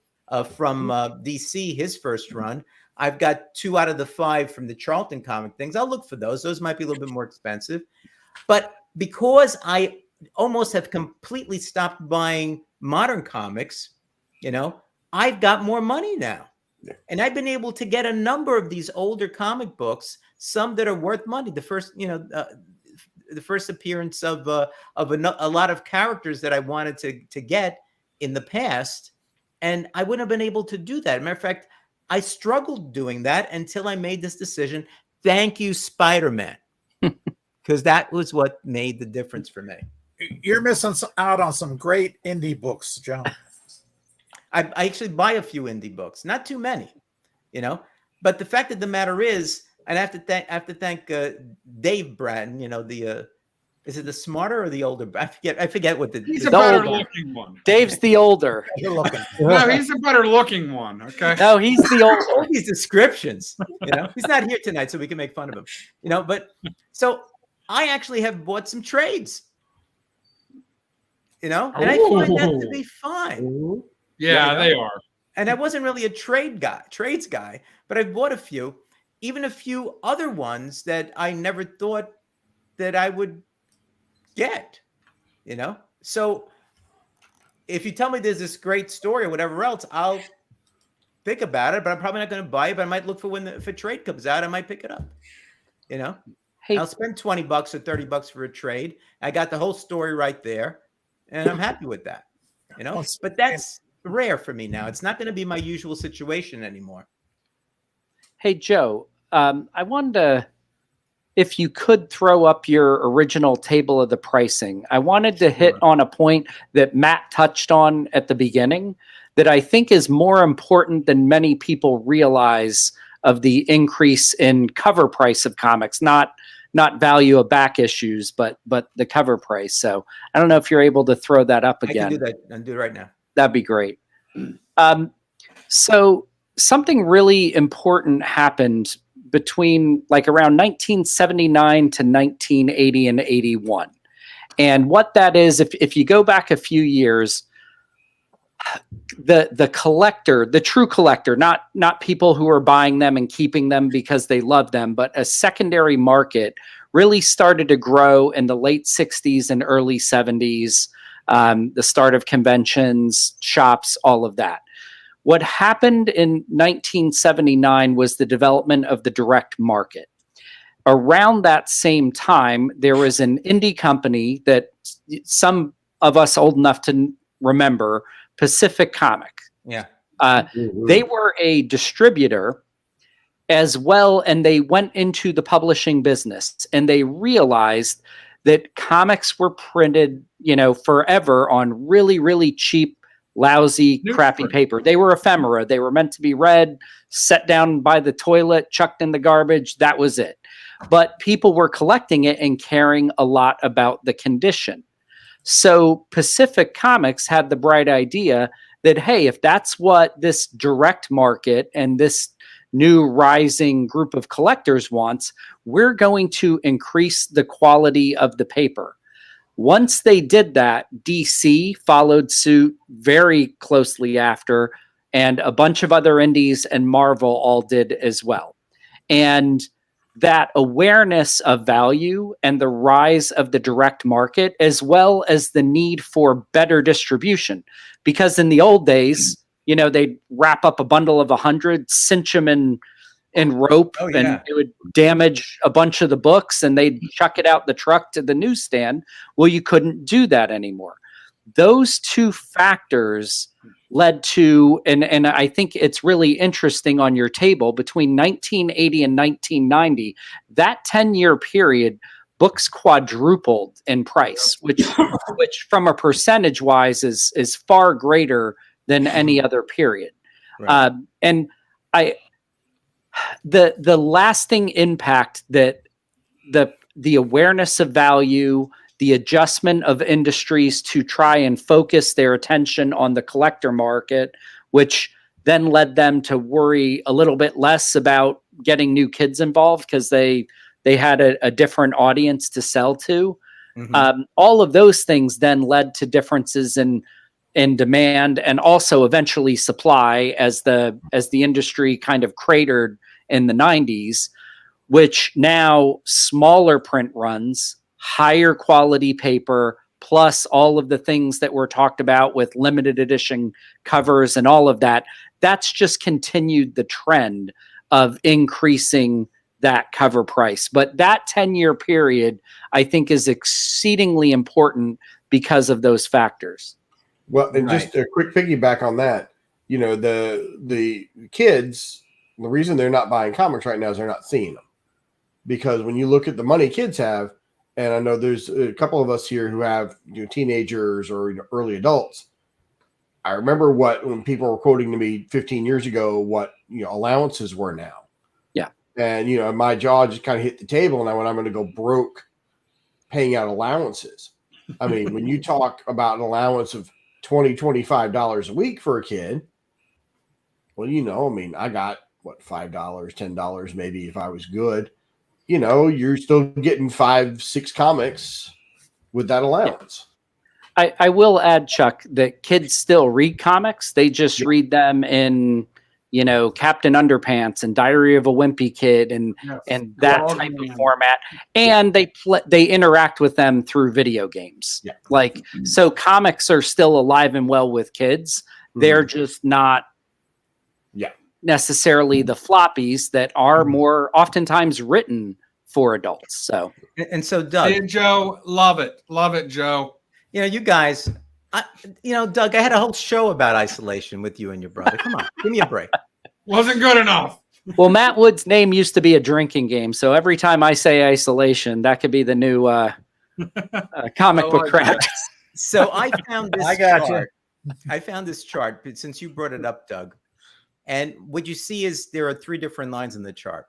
[SPEAKER 1] from DC, his first run. I've got 2 out of the 5 from the Charlton comic things. I'll look for those. Those might be a little bit more expensive. But because I almost have completely stopped buying modern comics, I've got more money now. Yeah. And I've been able to get a number of these older comic books, some that are worth money. The first, the first appearance of a lot of characters that I wanted to get in the past. And I wouldn't have been able to do that. As a matter of fact, I struggled doing that until I made this decision. Thank you, Spider-Man, because that was what made the difference for me.
[SPEAKER 5] You're missing out on some great indie books, John.
[SPEAKER 1] I actually buy a few indie books, not too many, you know. But the fact of the matter is, and I have to thank Dave Bratton, you know, the is it the smarter or the older? I forget what
[SPEAKER 2] He's
[SPEAKER 1] the
[SPEAKER 2] a better
[SPEAKER 3] older.
[SPEAKER 2] looking one.
[SPEAKER 3] Dave's the older.
[SPEAKER 5] You're looking.
[SPEAKER 2] No, he's a better looking one. Okay.
[SPEAKER 3] No, he's the older.
[SPEAKER 1] all these descriptions, you know. He's not here tonight, so we can make fun of him, you know. But so I actually have bought some trades, you know, and I find that to be fine.
[SPEAKER 2] Yeah,
[SPEAKER 1] You know?
[SPEAKER 2] they are.
[SPEAKER 1] And I wasn't really a trades guy, but I bought a few, even a few other ones that I never thought that I would get, you know. So if you tell me there's this great story or whatever else, I'll think about it, but I'm probably not going to buy it. But I might look for if a trade comes out, I might pick it up, you know.
[SPEAKER 3] Hey,
[SPEAKER 1] I'll spend $20 or $30 for a trade. I got the whole story right there, and I'm happy with that, you know. But that's rare for me now. It's not going to be my usual situation anymore.
[SPEAKER 3] hey, Joe, I wanted to, if you could throw up your original table of the pricing. I wanted to hit on a point that Matt touched on at the beginning that I think is more important than many people realize of the increase in cover price of comics, not value of back issues, but the cover price. So I don't know if you're able to throw that up again.
[SPEAKER 1] I can do that. I'll do it right now.
[SPEAKER 3] That'd be great. So something really important happened between like around 1979 to 1980 and 81. And what that is, if you go back a few years, the collector, the true collector, not people who are buying them and keeping them because they love them, but a secondary market really started to grow in the late 60s and early 70s, the start of conventions, shops, all of that. What happened in 1979 was the development of the direct market. Around that same time, there was an indie company that some of us old enough to remember, Pacific Comic.
[SPEAKER 1] Yeah.
[SPEAKER 3] They were a distributor as well, and they went into the publishing business, and they realized that comics were printed, you know, forever on really, really cheap, lousy, crappy paper. They were ephemera. They were meant to be read, set down by the toilet, chucked in the garbage. That was it. But people were collecting it and caring a lot about the condition. So Pacific Comics had the bright idea that, hey, if that's what this direct market and this new rising group of collectors wants, we're going to increase the quality of the paper. Once they did that, DC followed suit very closely after, and a bunch of other indies and Marvel all did as well. And that awareness of value and the rise of the direct market, as well as the need for better distribution. Because in the old days, you know, they'd wrap up a bundle of 100, cinch them in rope, and it would damage a bunch of the books, and they'd chuck it out the truck to the newsstand. Well, you couldn't do that anymore. Those two factors led to, and I think it's really interesting on your table, between 1980 and 1990, that 10-year period, books quadrupled in price, which from a percentage wise is far greater than any other period. Right. And the lasting impact that the awareness of value, the adjustment of industries to try and focus their attention on the collector market, which then led them to worry a little bit less about getting new kids involved because they had a different audience to sell to. Mm-hmm. All of those things then led to differences in demand and also eventually supply as the industry kind of cratered in the 90s, which now smaller print runs, higher quality paper, plus all of the things that were talked about with limited edition covers and all of that, that's just continued the trend of increasing that cover price. But that 10-year period, I think, is exceedingly important because of those factors.
[SPEAKER 4] Well, and just a quick piggyback on that, you know, the kids, the reason they're not buying comics right now is they're not seeing them. Because when you look at the money kids have, and I know there's a couple of us here who have, you know, teenagers or, you know, early adults, I remember when people were quoting to me 15 years ago, what, allowances were now.
[SPEAKER 3] Yeah.
[SPEAKER 4] And, my jaw just kind of hit the table, and I went, I'm going to go broke paying out allowances. I mean, when you talk about an allowance of $25 a week for a kid, well, I mean, I got what, $5, $10 maybe if I was good. You're still getting 5-6 comics with that allowance.
[SPEAKER 3] I will add, Chuck, that kids still read comics. They just read them in, Captain Underpants and Diary of a Wimpy Kid and that type of format. And they interact with them through video games. Yeah. So comics are still alive and well with kids. They're just not necessarily the floppies that are more oftentimes written for adults. So
[SPEAKER 1] Doug.
[SPEAKER 2] Hey, Joe, love it, Joe.
[SPEAKER 1] You guys, Doug, I had a whole show about isolation with you and your brother. Come on, give me a break.
[SPEAKER 2] Wasn't good enough.
[SPEAKER 3] Well, Matt Wood's name used to be a drinking game, so every time I say isolation, that could be the new comic book crap.
[SPEAKER 1] So I found this chart. I found this chart, but since you brought it up, Doug, and what you see is there are 3 different lines in the chart.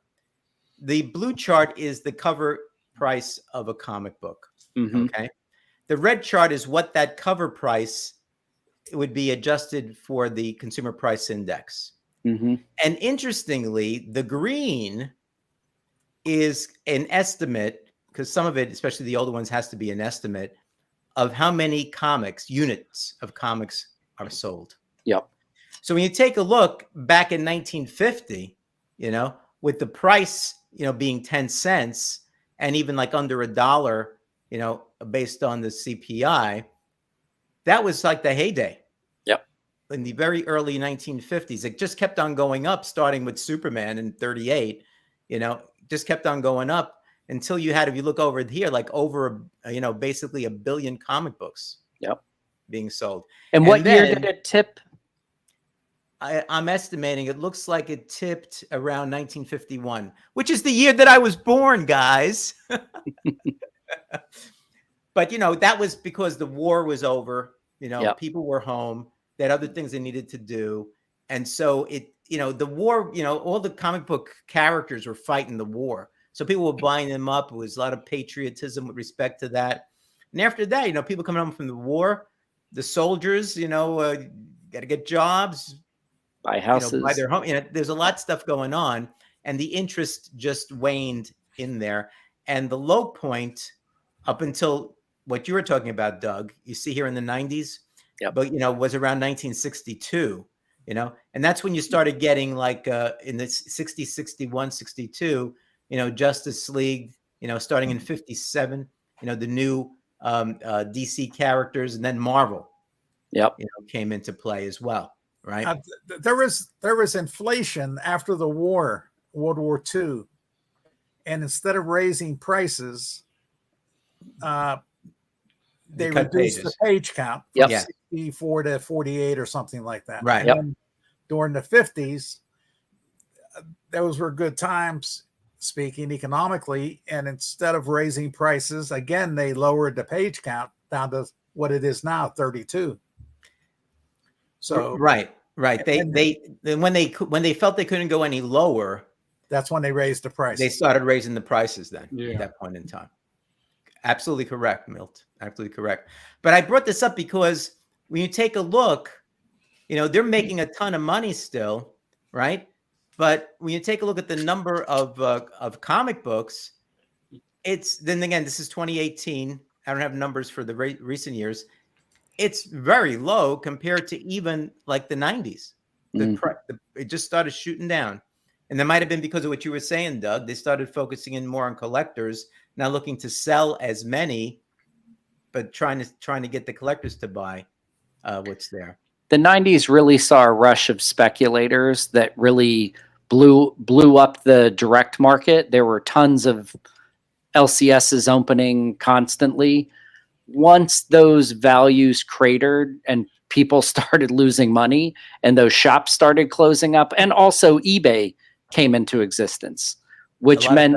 [SPEAKER 1] The blue chart is the cover price of a comic book.
[SPEAKER 3] Mm-hmm.
[SPEAKER 1] Okay. The red chart is what that cover price would be adjusted for the consumer price index.
[SPEAKER 3] Mm-hmm.
[SPEAKER 1] And interestingly, the green is an estimate, because some of it, especially the older ones, has to be an estimate of how many units of comics are sold.
[SPEAKER 3] Yep.
[SPEAKER 1] So when you take a look back in 1950, with the price, being 10 cents and even like under $1, based on the CPI, that was like the heyday.
[SPEAKER 3] Yep.
[SPEAKER 1] In the very early 1950s, it just kept on going up, starting with Superman in 38, just kept on going up until you had, if you look over here, like over, basically 1 billion comic books.
[SPEAKER 3] Yep.
[SPEAKER 1] Being sold.
[SPEAKER 3] And what year did it tip?
[SPEAKER 1] I'm estimating it looks like it tipped around 1951, which is the year that I was born, guys. But, that was because the war was over, people were home, they had other things they needed to do. And so the war, all the comic book characters were fighting the war. So people were buying them up. It was a lot of patriotism with respect to that. And after that, people coming home from the war, the soldiers, got to get jobs,
[SPEAKER 3] buy houses,
[SPEAKER 1] buy their home. There's a lot of stuff going on, and the interest just waned in there. And the low point up until what you were talking about, Doug, you see here in the 90s, but, was around 1962, and that's when you started getting like in the 60, 61, 62, Justice League, starting in 57, the new DC characters, and then Marvel, came into play as well. Right.
[SPEAKER 5] There was inflation after the war, World War II. And instead of raising prices, they reduced the page count from 64 to 48 or something like that.
[SPEAKER 1] Right.
[SPEAKER 5] And during the 50s, those were good times, speaking economically. And instead of raising prices, again, they lowered the page count down to what it is now, 32. So
[SPEAKER 1] right. They when they felt they couldn't go any lower,
[SPEAKER 5] that's when they raised the price.
[SPEAKER 1] They started raising the prices then at that point in time. Absolutely correct, Milt. Absolutely correct. But I brought this up because when you take a look, they're making a ton of money still, right? But when you take a look at the number of comic books, then again, this is 2018. I don't have numbers for the recent years. It's very low compared to even like the 90s. It just started shooting down. And that might have been because of what you were saying, Doug. They started focusing in more on collectors, not looking to sell as many, but trying to get the collectors to buy what's there.
[SPEAKER 3] The 90s really saw a rush of speculators that really blew up the direct market. There were tons of LCSs opening constantly. Once those values cratered and people started losing money and those shops started closing up, and also eBay came into existence, which meant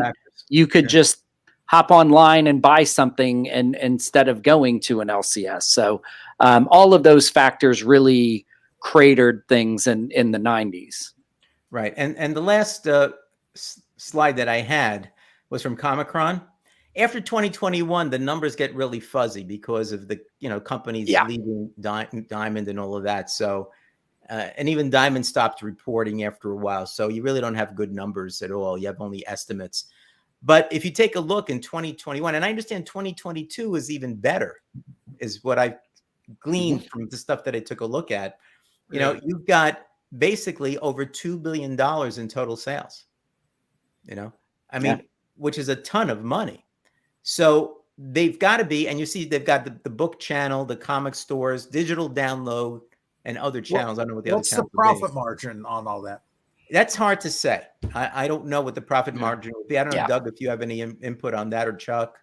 [SPEAKER 3] you could just hop online and buy something and instead of going to an LCS. So all of those factors really cratered things in the 90s.
[SPEAKER 1] Right. And the last slide that I had was from Comicron. After 2021, the numbers get really fuzzy because of the companies leaving Diamond and all of that. So, and even Diamond stopped reporting after a while. So you really don't have good numbers at all. You have only estimates. But if you take a look in 2021, and I understand 2022 is even better, is what I gleaned from the stuff that I took a look at. You've got basically over $2 billion in total sales. Which is a ton of money. So they've got to be, and you see they've got the book channel, the comic stores, digital download, and other channels. I don't know what the other channels.
[SPEAKER 5] What's the profit margin on all that?
[SPEAKER 1] That's hard to say. I don't know what the profit margin would be. I don't know, Doug, if you have any input on that, or Chuck.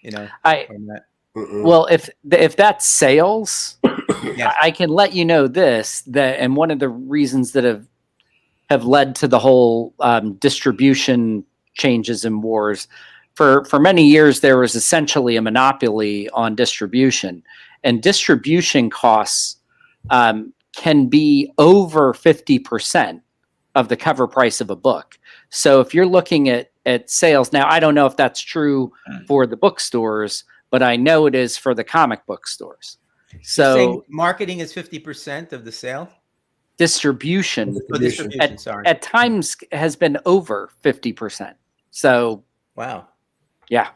[SPEAKER 1] On that.
[SPEAKER 3] Well, if that's sales, I can let you know this, and one of the reasons that have led to the whole distribution changes and wars. For many years, there was essentially a monopoly on distribution, and distribution costs can be over 50% of the cover price of a book. So if you're looking at sales, now I don't know if that's true for the bookstores, but I know it is for the comic book stores. So
[SPEAKER 1] marketing is 50% of the sale?
[SPEAKER 3] Distribution
[SPEAKER 1] sorry.
[SPEAKER 3] At times has been over 50%. So
[SPEAKER 1] wow.
[SPEAKER 3] Yeah.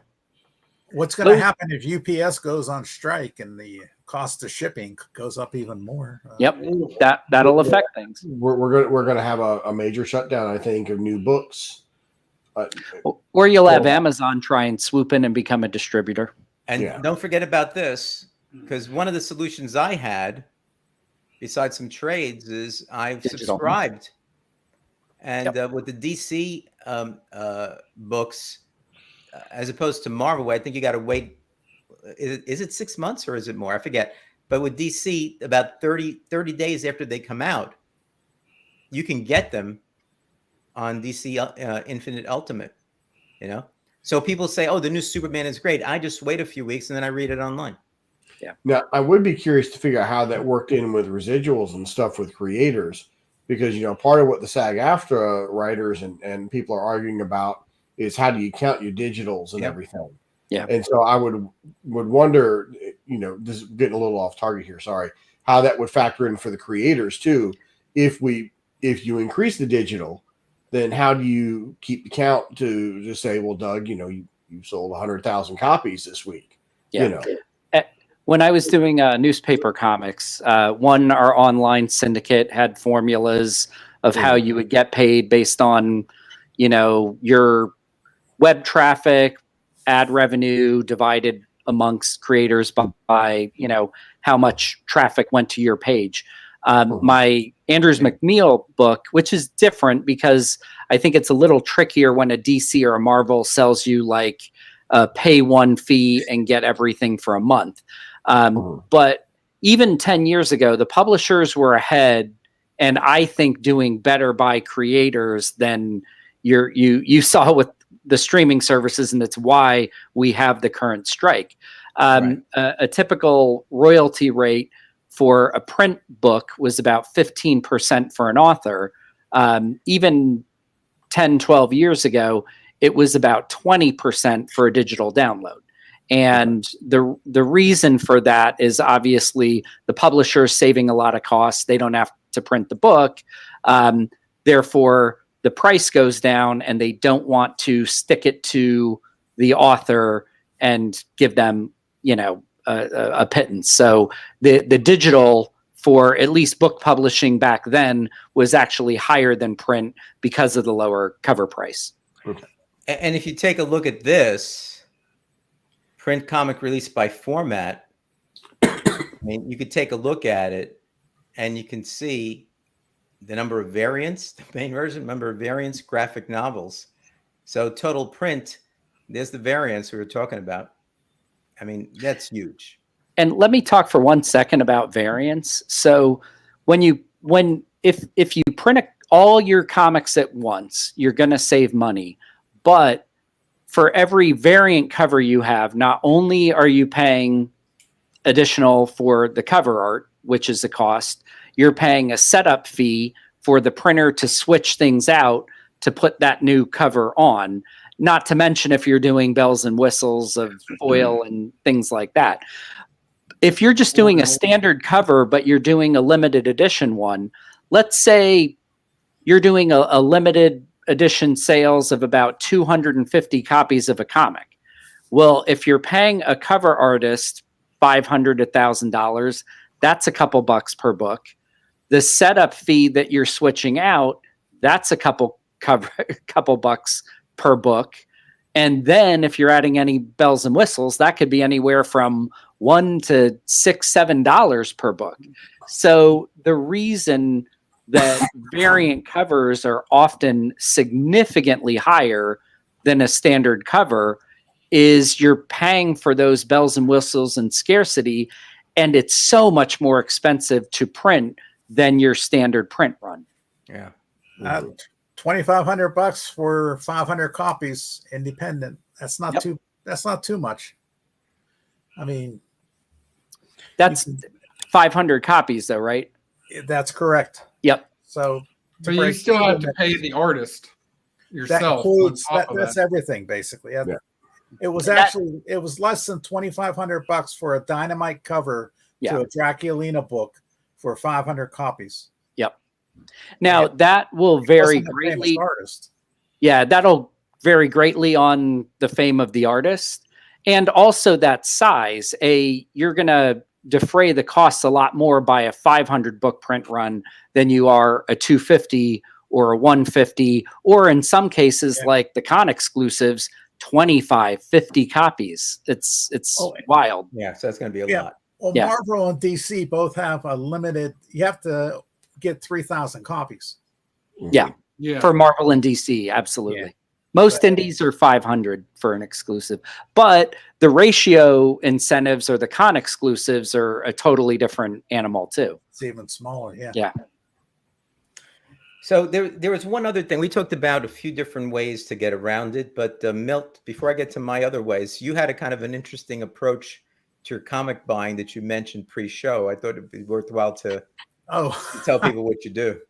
[SPEAKER 5] What's going to happen if UPS goes on strike and the cost of shipping goes up even more?
[SPEAKER 3] That'll affect things.
[SPEAKER 4] We're going to have a major shutdown, I think, of new books.
[SPEAKER 3] Or you'll have Amazon try and swoop in and become a distributor.
[SPEAKER 1] And don't forget about this, because one of the solutions I had, besides some trades, is I've subscribed. And with the DC books, as opposed to Marvel, I think you got to wait. Is it 6 months or is it more? I forget. But with DC, about 30 days after they come out, you can get them on DC Infinite Ultimate. So people say, "Oh, the new Superman is great." I just wait a few weeks and then I read it online.
[SPEAKER 3] Yeah.
[SPEAKER 4] Now, I would be curious to figure out how that worked in with residuals and stuff with creators, because part of what the SAG-AFTRA writers and people are arguing about is how do you count your digitals and everything.
[SPEAKER 3] Yeah.
[SPEAKER 4] And so I would wonder, this is getting a little off target here, sorry, how that would factor in for the creators too. If you increase the digital, then how do you keep the count to just say, well, Doug, you sold 100,000 copies this week.
[SPEAKER 3] When I was doing newspaper comics, our online syndicate had formulas of how you would get paid based on, your web traffic, ad revenue divided amongst creators by how much traffic went to your page. My Andrews McNeil book, which is different because I think it's a little trickier when a DC or a Marvel sells you like a pay one fee and get everything for a month. But even 10 years ago, the publishers were ahead, and I think doing better by creators than you saw with the streaming services, and it's why we have the current strike. A typical royalty rate for a print book was about 15% for an author. Even 10, 12 years ago, it was about 20% for a digital download. And the reason for that is obviously the publisher is saving a lot of costs. They don't have to print the book. Therefore, the price goes down, and they don't want to stick it to the author and give them, a pittance. So the digital for at least book publishing back then was actually higher than print because of the lower cover price.
[SPEAKER 1] Okay. And if you take a look at this print comic released by format, you could take a look at it and you can see the number of variants, the main version, number of variants, graphic novels. So total print, there's the variants we were talking about. That's huge.
[SPEAKER 3] And let me talk for 1 second about variants. So if you print all your comics at once, you're going to save money. But for every variant cover you have, not only are you paying additional for the cover art, which is the cost, you're paying a setup fee for the printer to switch things out to put that new cover on. Not to mention if you're doing bells and whistles of foil and things like that. If you're just doing a standard cover, but you're doing a limited edition one, let's say you're doing a limited edition sales of about 250 copies of a comic. Well, if you're paying a cover artist $500 to $1,000, that's a couple bucks per book. The setup fee that you're switching out, that's a couple bucks per book. And then if you're adding any bells and whistles, that could be anywhere from $1 to $6, $7 per book. So the reason that variant covers are often significantly higher than a standard cover is you're paying for those bells and whistles and scarcity, and it's so much more expensive to print than your standard print run.
[SPEAKER 1] Yeah.
[SPEAKER 5] $2,500 for 500 copies independent. That's not too much. I mean,
[SPEAKER 3] that's 500 copies though, right?
[SPEAKER 5] That's correct.
[SPEAKER 3] Yep.
[SPEAKER 5] So
[SPEAKER 2] but you still have to pay the artist yourself.
[SPEAKER 5] That's everything basically. Yeah. It was it was less than $2,500 for a Dynamite cover to a Draculina book for 500 copies.
[SPEAKER 3] Yep. Now that will vary greatly. Yeah, that'll vary greatly on the fame of the artist and also that size. You're gonna defray the costs a lot more by a 500 book print run than you are a 250 or a 150, or in some cases like the con exclusives, 25, 50 copies. It's wild.
[SPEAKER 1] Yeah, so that's going to be a lot.
[SPEAKER 5] Well, Marvel and DC both have a limited, you have to get 3,000 copies.
[SPEAKER 3] Yeah. For Marvel and DC, absolutely. Yeah. Most indies are 500 for an exclusive, but the ratio incentives or the con exclusives are a totally different animal too.
[SPEAKER 5] It's even smaller. Yeah.
[SPEAKER 3] Yeah.
[SPEAKER 1] So there was one other thing. We talked about a few different ways to get around it, but Milt, before I get to my other ways, you had a kind of an interesting approach to your comic buying that you mentioned pre-show. I thought it'd be worthwhile to tell people what you do.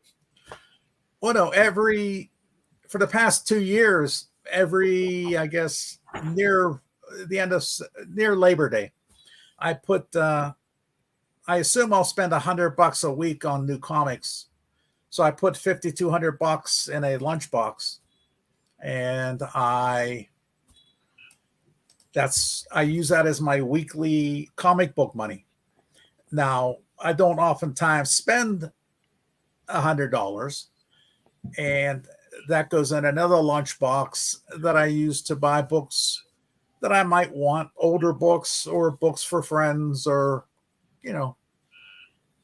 [SPEAKER 5] Well, no, for the past 2 years, I guess near Labor Day, I assume I'll spend $100 a week on new comics. So I put $5,200 in a lunchbox, and I use that as my weekly comic book money. Now, I don't oftentimes spend $100, and that goes in another lunchbox that I use to buy books that I might want, older books or books for friends, or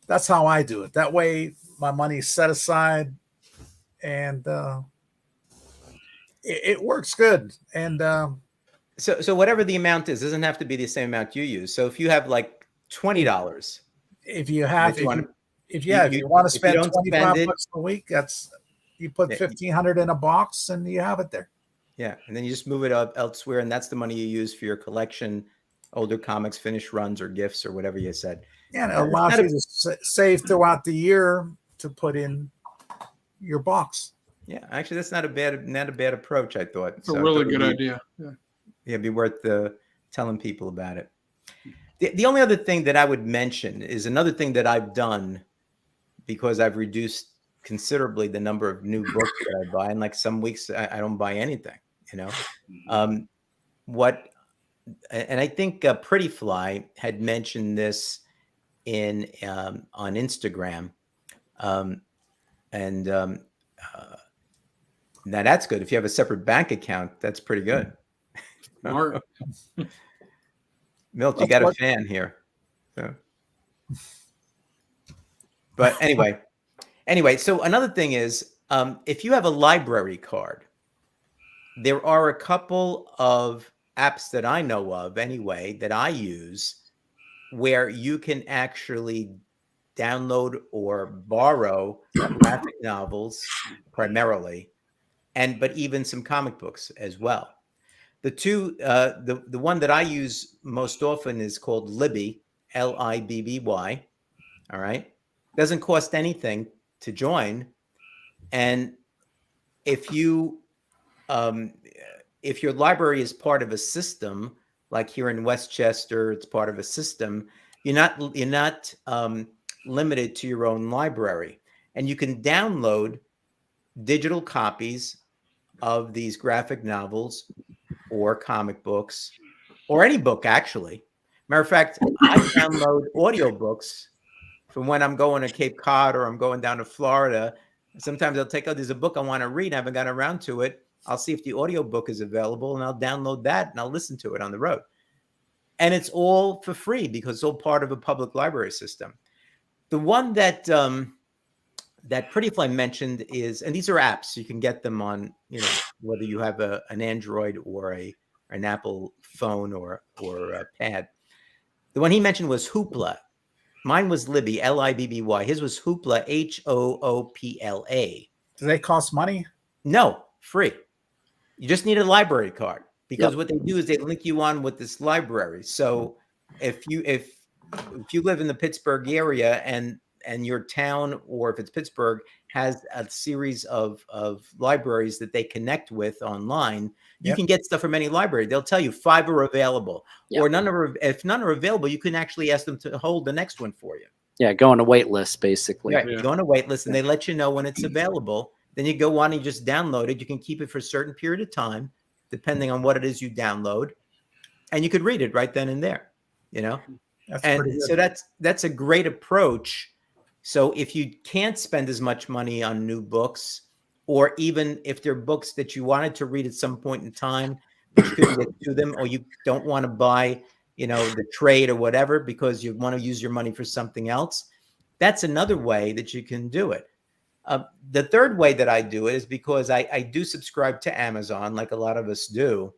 [SPEAKER 5] that's how I do it. That way my money's set aside, and it works good. And
[SPEAKER 1] so whatever the amount is, doesn't have to be the same amount you use. So if you have like $20,
[SPEAKER 5] if you want to spend $25 a week, you put $1,500 in a box and you have it there.
[SPEAKER 1] Yeah, and then you just move it up elsewhere, and that's the money you use for your collection, older comics, finished runs, or gifts, or whatever you said.
[SPEAKER 5] Yeah, and it allows you to save throughout the year to put in your box.
[SPEAKER 1] Yeah, actually, that's not a bad approach, I thought.
[SPEAKER 2] It's a really good idea. Yeah,
[SPEAKER 1] it'd be worth telling people about it. The only other thing that I would mention is another thing that I've done, because I've reduced considerably the number of new books that I buy, and like some weeks I don't buy anything. And I think Pretty Fly had mentioned this on Instagram. Now that's good. If you have a separate bank account, that's pretty good. Milt, you got a fan here. So. But anyway, so another thing is, if you have a library card, there are a couple of apps that I know of anyway that I use where you can actually download or borrow graphic novels primarily, but even some comic books as well. The one that I use most often is called Libby, Libby. All right. Doesn't cost anything to join. And if you if your library is part of a system, like here in Westchester, it's part of a system, you're not limited to your own library. And you can download digital copies of these graphic novels or comic books or any book, actually. Matter of fact, I download audiobooks from when I'm going to Cape Cod or I'm going down to Florida. Sometimes I'll take, oh, there's a book I want to read. I haven't gotten around to it. I'll see if the audiobook is available and I'll download that and I'll listen to it on the road. And it's all for free because it's all part of a public library system. The one that that Pretty Fly mentioned is, and these are apps, you can get them on, whether you have an Android or an Apple phone or a pad. The one he mentioned was Hoopla. Mine was Libby, Libby. His was Hoopla, Hoopla.
[SPEAKER 5] Do they cost money?
[SPEAKER 1] No, free. You just need a library card because what they do is they link you on with this library. So if you live in the Pittsburgh area and your town, or if it's Pittsburgh, has a series of libraries that they connect with online, you can get stuff from any library. They'll tell you 5 are available, or if none are available, you can actually ask them to hold the next one for you.
[SPEAKER 3] Yeah, go on a wait list, basically.
[SPEAKER 1] Right. You go on a wait list and they let you know when it's available. Then you go on and you just download it. You can keep it for a certain period of time, depending on what it is you download. And you could read it right then and there, So that's a great approach. So if you can't spend as much money on new books, or even if they're books that you wanted to read at some point in time, but you couldn't get to them, or you don't want to buy, the trade or whatever, because you want to use your money for something else, that's another way that you can do it. The third way that I do it is because I do subscribe to Amazon, like a lot of us do.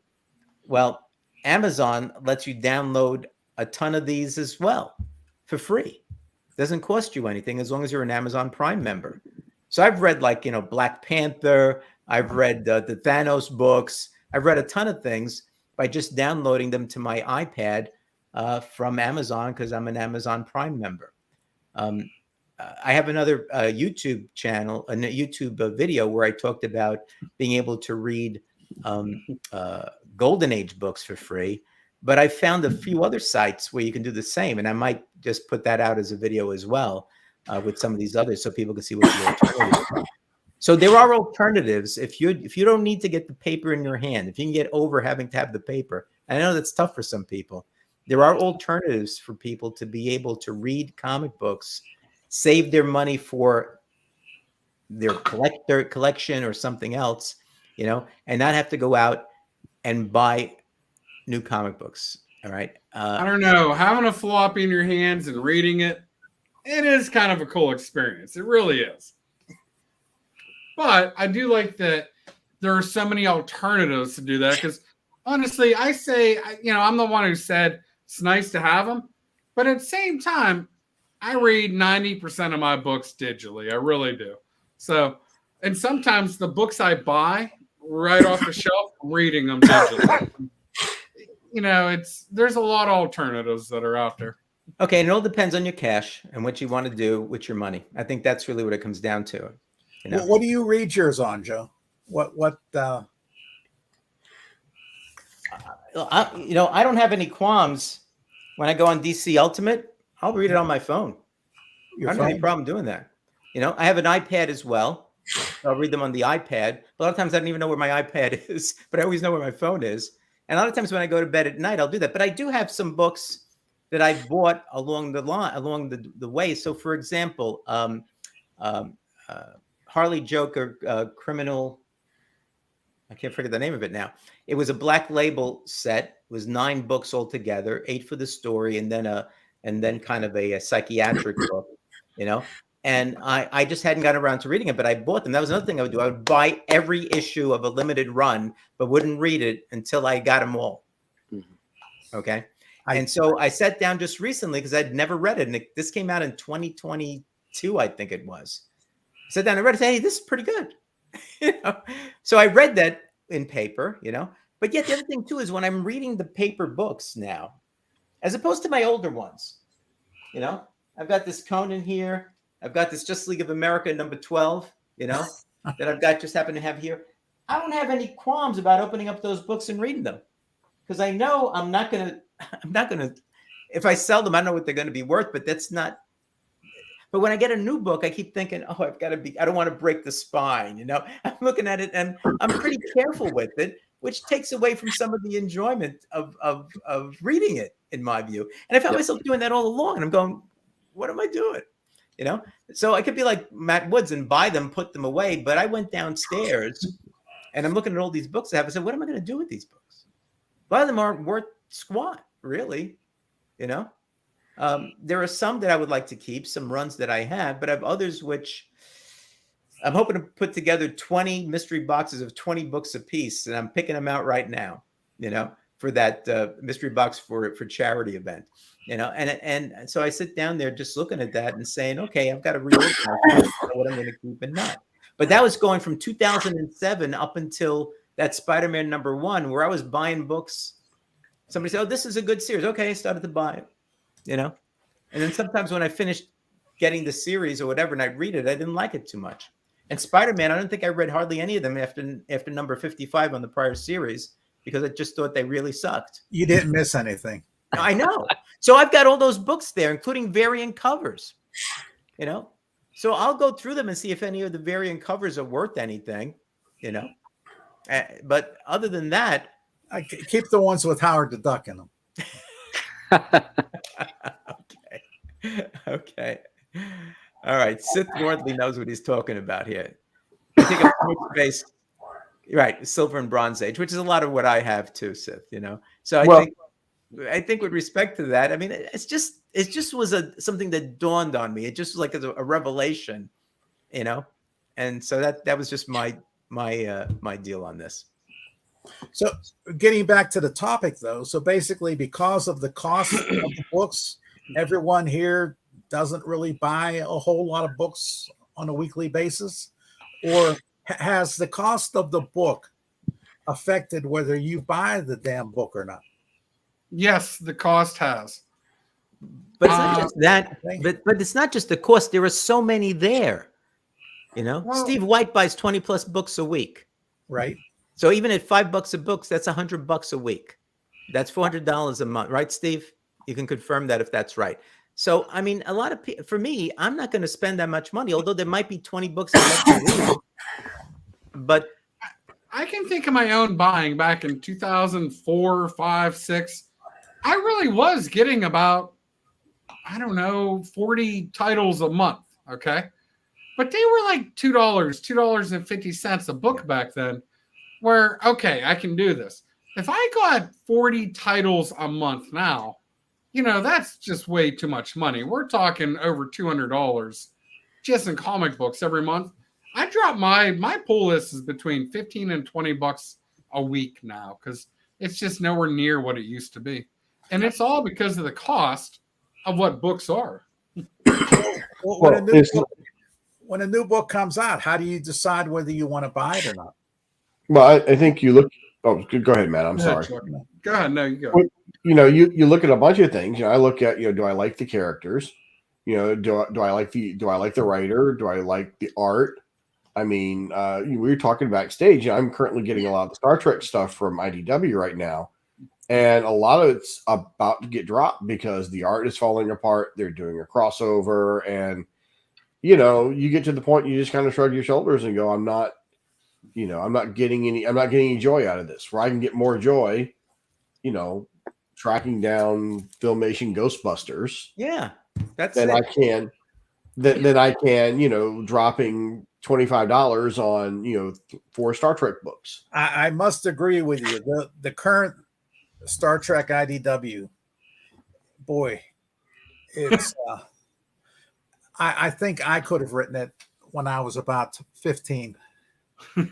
[SPEAKER 1] Well, Amazon lets you download a ton of these as well for free. Doesn't cost you anything as long as you're an Amazon Prime member. So I've read Black Panther. I've read the Thanos books. I've read a ton of things by just downloading them to my iPad from Amazon because I'm an Amazon Prime member. I have another YouTube channel, a YouTube video where I talked about being able to read Golden Age books for free. But I found a few other sites where you can do the same. And I might just put that out as a video as well with some of these others so people can see what the alternatives are. So there are alternatives. If you don't need to get the paper in your hand, if you can get over having to have the paper, and I know that's tough for some people, there are alternatives for people to be able to read comic books, save their money for their collection or something else, and not have to go out and buy new comic books. All right.
[SPEAKER 2] I don't know. Having a floppy in your hands and reading it is kind of a cool experience. It really is. But I do like that there are so many alternatives to do that because honestly, I say, I'm the one who said it's nice to have them. But at the same time, I read 90% of my books digitally. I really do. So, and sometimes the books I buy right off the shelf, I'm reading them digitally. There's a lot of alternatives that are out there.
[SPEAKER 1] Okay, and it all depends on your cash and what you want to do with your money. I think that's really what it comes down to.
[SPEAKER 5] What do you read yours on, Joe? I
[SPEAKER 1] don't have any qualms when I go on DC Ultimate. I'll read it on my phone. I don't have any problem doing that. I have an iPad as well. I'll read them on the iPad. A lot of times I don't even know where my iPad is, but I always know where my phone is. And a lot of times when I go to bed at night, I'll do that. But I do have some books that I bought along the way. So, for example, Harley Joker Criminal. I can't forget the name of it now. It was a Black Label set. It was 9 books altogether, 8 for the story, and then kind of a psychiatric book, And I just hadn't gotten around to reading it, but I bought them. That was another thing I would do. I would buy every issue of a limited run, but wouldn't read it until I got them all. Mm-hmm. Okay. And so I sat down just recently because I'd never read it. And this came out in 2022, I think it was. I sat down and read it. Hey, this is pretty good. So I read that in paper, But yet the other thing, too, is when I'm reading the paper books now, as opposed to my older ones, I've got this Conan here. I've got this Just League of America number 12, you know, that I've got just happen to have here. I don't have any qualms about opening up those books and reading them because I know I'm not gonna, if I sell them, I don't know what they're gonna be worth, but that's not. But when I get a new book, I keep thinking, oh, I don't want to break the spine, you know. I'm looking at it and I'm pretty careful with it, which takes away from some of the enjoyment of reading it, in my view. And I found myself doing that all along, and I'm going, what am I doing? You know, so I could be like Matt Woods and buy them, put them away. But I went downstairs and I'm looking at all these books I have. I said, what am I going to do with these books? A lot of them aren't worth squat, really. You know, there are some that I would like to keep, some runs that I have, but I have others which I'm hoping to put together 20 mystery boxes of 20 books a piece. And I'm picking them out right now, you know, for that mystery box for charity event. You know, and so I sit down there just looking at that and saying, okay, I've got to reorganize what I'm going to keep and not. But that was going from 2007 up until that Spider-Man #1, where I was buying books. Somebody said, oh, this is a good series. Okay, I started to buy it, you know. And then sometimes when I finished getting the series or whatever and I read it, I didn't like it too much. And Spider-Man, I don't think I read hardly any of them after number 55 on the prior series because I just thought they really sucked.
[SPEAKER 5] You didn't miss anything.
[SPEAKER 1] I know. So I've got all those books there, including variant covers, you know. So I'll go through them and see if any of the variant covers are worth anything, you know. But other than that,
[SPEAKER 5] I keep the ones with Howard the Duck in them.
[SPEAKER 1] Okay. All right. Sith Wardley knows what he's talking about here. I think of space, right? Silver and Bronze Age, which is a lot of what I have too, Sith. You know. So I think with respect to that, I mean, it just was something that dawned on me. It just was like a revelation, you know. And so that was just my deal on this.
[SPEAKER 5] So getting back to the topic, though, so basically because of the cost of the books, everyone here doesn't really buy a whole lot of books on a weekly basis, or has the cost of the book affected whether you buy the damn book or not?
[SPEAKER 2] Yes, the cost has.
[SPEAKER 1] But it's not just that. But it's not just the cost. There are so many there. You know, well, Steve White buys 20 plus books a week.
[SPEAKER 5] Right.
[SPEAKER 1] So even at $5 a book, that's $100 a week. That's $400 a month, right, Steve? You can confirm that if that's right. So, I mean, a lot of people, for me, I'm not going to spend that much money, although there might be 20 books a week. But
[SPEAKER 2] I can think of my own buying back in 2004, 5, 6. I really was getting about, I don't know, 40 titles a month. Okay. But they were like $2, $2.50 a book back then, where, okay, I can do this. If I got 40 titles a month now, you know, that's just way too much money. We're talking over $200 just in comic books every month. I drop my pull list is between $15 and $20 a week now because it's just nowhere near what it used to be. And it's all because of the cost of what books are.
[SPEAKER 5] When a new book comes out, how do you decide whether you want to buy it or not?
[SPEAKER 4] Well, I think you look. Oh, go ahead, Matt. I'm sorry.
[SPEAKER 2] Go ahead. No, you go.
[SPEAKER 4] Well, you know, you look at a bunch of things. You know, I look at, you know, do I like the characters? You know, do I like the writer? Do I like the art? I mean, we were talking backstage. I'm currently getting a lot of the Star Trek stuff from IDW right now, and a lot of it's about to get dropped because the art is falling apart. They're doing a crossover, and you know, you get to the point you just kind of shrug your shoulders and go, I'm not getting any joy out of this. Where I can get more joy, you know, tracking down Filmation Ghostbusters.
[SPEAKER 1] Yeah, that's
[SPEAKER 4] it. I can, you know, dropping $25 on, you know, 4 Star Trek books.
[SPEAKER 5] I must agree with you. The current Star Trek IDW, boy, it's. I think I could have written it when I was about 15.
[SPEAKER 2] You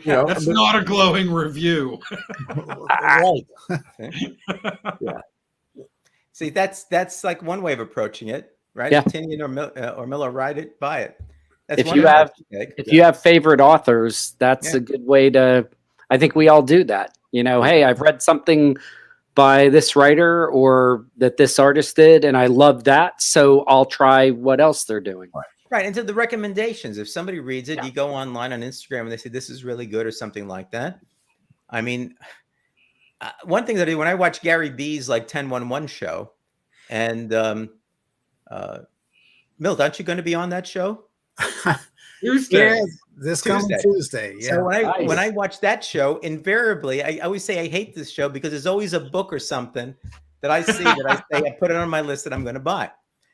[SPEAKER 2] know, that's not a glowing review.
[SPEAKER 5] Right.
[SPEAKER 1] Yeah. See, that's like one way of approaching it, right?
[SPEAKER 3] Yeah.
[SPEAKER 1] If Tinian or Miller write it, buy it. That's
[SPEAKER 3] if you have favorite authors, that's a good way to. I think we all do that. You know, hey, I've read something by this writer or that this artist did, and I love that, so I'll try what else they're doing.
[SPEAKER 1] Right. And to the recommendations, if somebody reads it, you go online on Instagram and they say this is really good or something like that. I mean, one thing that I do when I watch Gary B's like 1011 show, and Milt, aren't you going to be on that show?
[SPEAKER 2] Tuesday.
[SPEAKER 5] Yeah, this coming Tuesday. Yeah.
[SPEAKER 1] So when I watch that show, invariably, I always say I hate this show because there's always a book or something that I see that I say I put it on my list that I'm going to buy.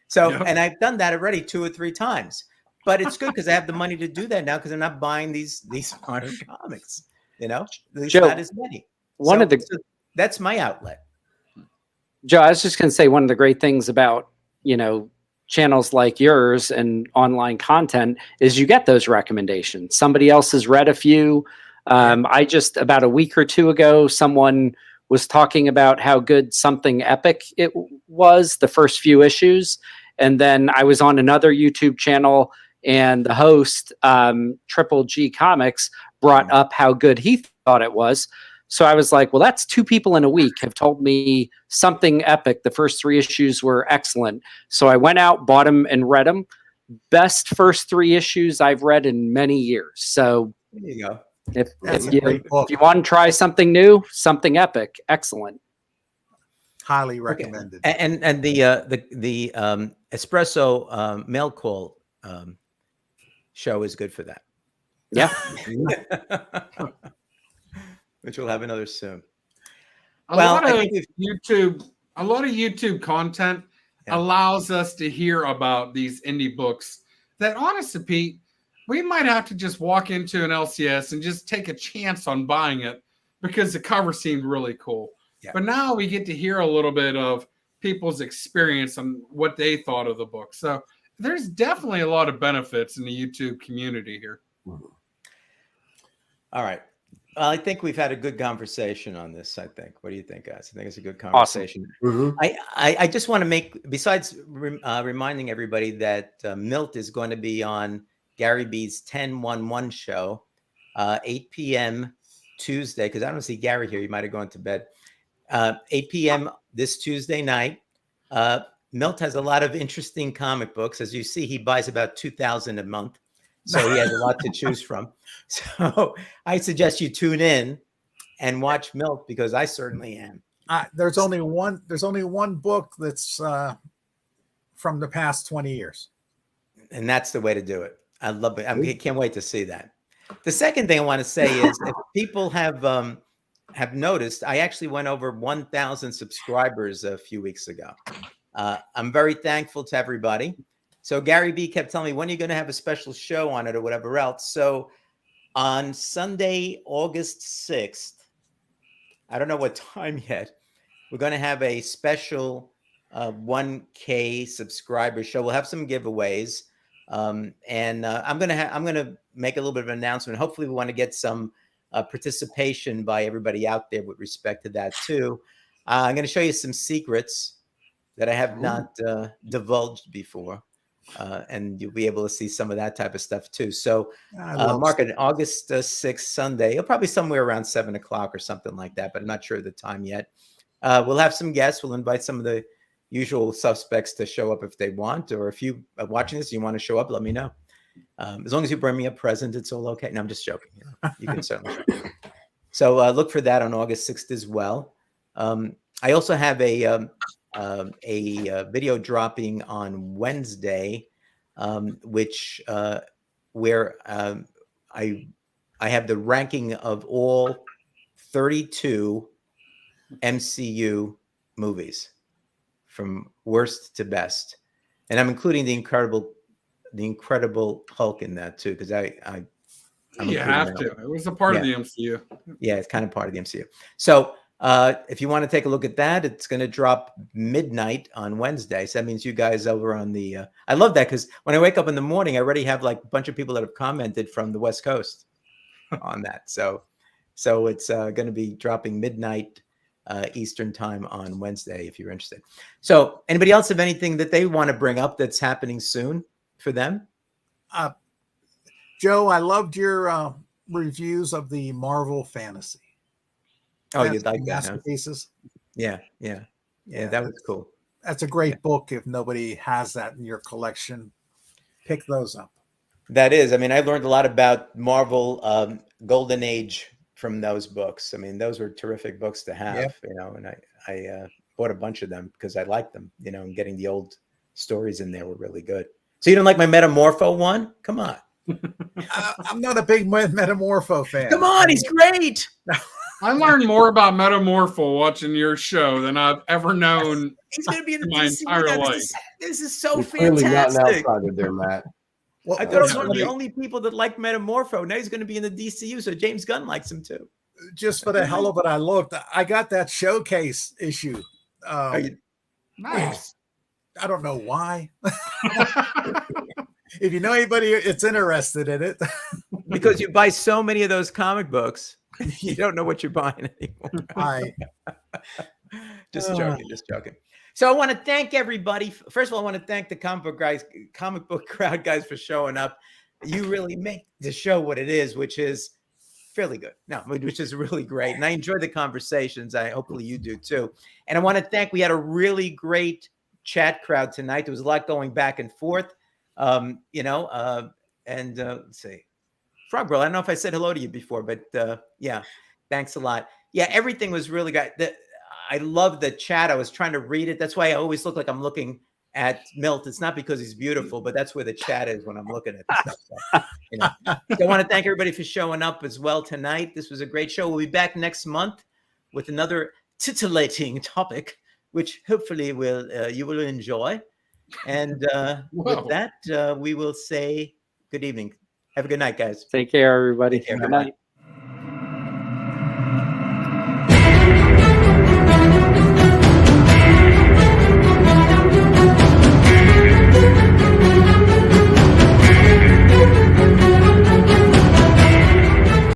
[SPEAKER 1] So, and I've done that already 2 or 3 times, but it's good because I have the money to do that now because I'm not buying these modern comics, you know, at least
[SPEAKER 3] Joe,
[SPEAKER 1] not as many. So that's my outlet.
[SPEAKER 3] Joe, I was just going to say one of the great things about, channels like yours and online content is you get those recommendations. Somebody else has read a few. I just, about a week or 2 ago, someone was talking about how good Something Epic it was, the first few issues. And then I was on another YouTube channel and the host, Triple G Comics, brought up how good he thought it was. So I was like, well, that's 2 people in a week have told me Something Epic. The first 3 issues were excellent. So I went out, bought them, and read them. Best first 3 issues I've read in many years. So
[SPEAKER 1] there you go.
[SPEAKER 3] If you want to try something new, Something Epic, excellent.
[SPEAKER 5] Highly recommended.
[SPEAKER 1] Okay. And the espresso mail call show is good for that.
[SPEAKER 3] Yeah.
[SPEAKER 1] Which we'll have another soon.
[SPEAKER 2] A lot of YouTube content allows us to hear about these indie books that, honestly, Pete, we might have to just walk into an LCS and just take a chance on buying it because the cover seemed really cool. Yeah. But now we get to hear a little bit of people's experience and what they thought of the book. So there's definitely a lot of benefits in the YouTube community here.
[SPEAKER 1] All right. Well, I think we've had a good conversation on this, I think. What do you think, guys? I think it's a good conversation. Awesome. I just want to make, besides reminding everybody that Milt is going to be on Gary B's 1011 show, 8 p.m. Tuesday, because I don't see Gary here. He might have gone to bed. 8 p.m. this Tuesday night. Milt has a lot of interesting comic books. As you see, he buys about 2,000 a month. So he has a lot to choose from. So I suggest you tune in and watch Milt because I certainly am.
[SPEAKER 5] There's only one book that's from the past 20 years.
[SPEAKER 1] And that's the way to do it. I love it. I can't wait to see that. The second thing I want to say is if people have noticed, I actually went over 1,000 subscribers a few weeks ago. I'm very thankful to everybody. So Gary B kept telling me, when are you going to have a special show on it or whatever else? So on Sunday, August 6th, I don't know what time yet, we're going to have a special 1K subscriber show. We'll have some giveaways. And I'm going to make a little bit of an announcement. Hopefully we want to get some participation by everybody out there with respect to that too. I'm going to show you some secrets that I have not divulged before. And you'll be able to see some of that type of stuff too. So mark it August 6th, Sunday. It'll probably somewhere around 7 o'clock or something like that, but I'm not sure of the time yet. We'll have some guests. We'll invite some of the usual suspects to show up if they want, or if you are watching this, you want to show up, let me know. As long as you bring me a present, it's all okay. No, I'm just joking. You can certainly show up. So look for that on August 6th as well. I also have a video dropping on Wednesday, which where I have the ranking of all 32 MCU movies from worst to best, and I'm including the Incredible Hulk in that too, because
[SPEAKER 2] you have to. It was a part of the MCU.
[SPEAKER 1] Yeah, it's kind of part of the MCU. So if you want to take a look at that, it's going to drop midnight on Wednesday. So that means you guys over on the, I love that because when I wake up in the morning, I already have like a bunch of people that have commented from the West Coast on that. So it's going to be dropping midnight Eastern time on Wednesday, if you're interested. So anybody else have anything that they want to bring up that's happening soon for them?
[SPEAKER 5] Joe, I loved your reviews of the Marvel Fantasy.
[SPEAKER 1] Oh, you'd like that,
[SPEAKER 5] masterpieces.
[SPEAKER 1] huh? Yeah, that was cool.
[SPEAKER 5] That's a great book. If nobody has that in your collection, pick those up.
[SPEAKER 1] That is. I mean, I learned a lot about Marvel Golden Age from those books. I mean, those were terrific books to have, you know, and I bought a bunch of them because I liked them, you know, and getting the old stories in there were really good. So you don't like my Metamorpho one? Come on.
[SPEAKER 5] I'm not a big Metamorpho fan.
[SPEAKER 1] Come on, he's great.
[SPEAKER 2] I learned more about Metamorpho watching your show than I've ever known.
[SPEAKER 1] He's going to be in the
[SPEAKER 2] my
[SPEAKER 1] DC
[SPEAKER 2] entire life.
[SPEAKER 1] This is so
[SPEAKER 4] You're clearly not an
[SPEAKER 1] fantastic.
[SPEAKER 4] outsider there, Matt.
[SPEAKER 5] Well,
[SPEAKER 1] I thought I was one of the only people that liked Metamorpho. Now he's going to be in the DCU, so James Gunn likes him too.
[SPEAKER 5] just for the hell of it, I looked. I got that showcase issue.
[SPEAKER 2] Nice.
[SPEAKER 5] I don't know why. If you know anybody that's interested in it,
[SPEAKER 1] Because you buy so many of those comic books, you don't know what you're buying anymore. Just joking. So I want to thank everybody. First of all, I want to thank the comic book crowd guys for showing up. You really make the show what it is, which is fairly good. No, which is really great. And I enjoy the conversations. Hopefully you do too. And I want to thank, we had a really great chat crowd tonight. There was a lot going back and forth. Let's see. Frog Girl, I don't know if I said hello to you before, but yeah, thanks a lot. Yeah, everything was really good. I love the chat. I was trying to read it. That's why I always look like I'm looking at Milt. It's not because he's beautiful, but that's where the chat is when I'm looking at the stuff. So, I want to thank everybody for showing up as well tonight. This was a great show. We'll be back next month with another titillating topic, which hopefully you will enjoy. And with that, we will say good evening. Have a good night, guys.
[SPEAKER 3] Take care, everybody.
[SPEAKER 1] Take care.
[SPEAKER 3] Good night.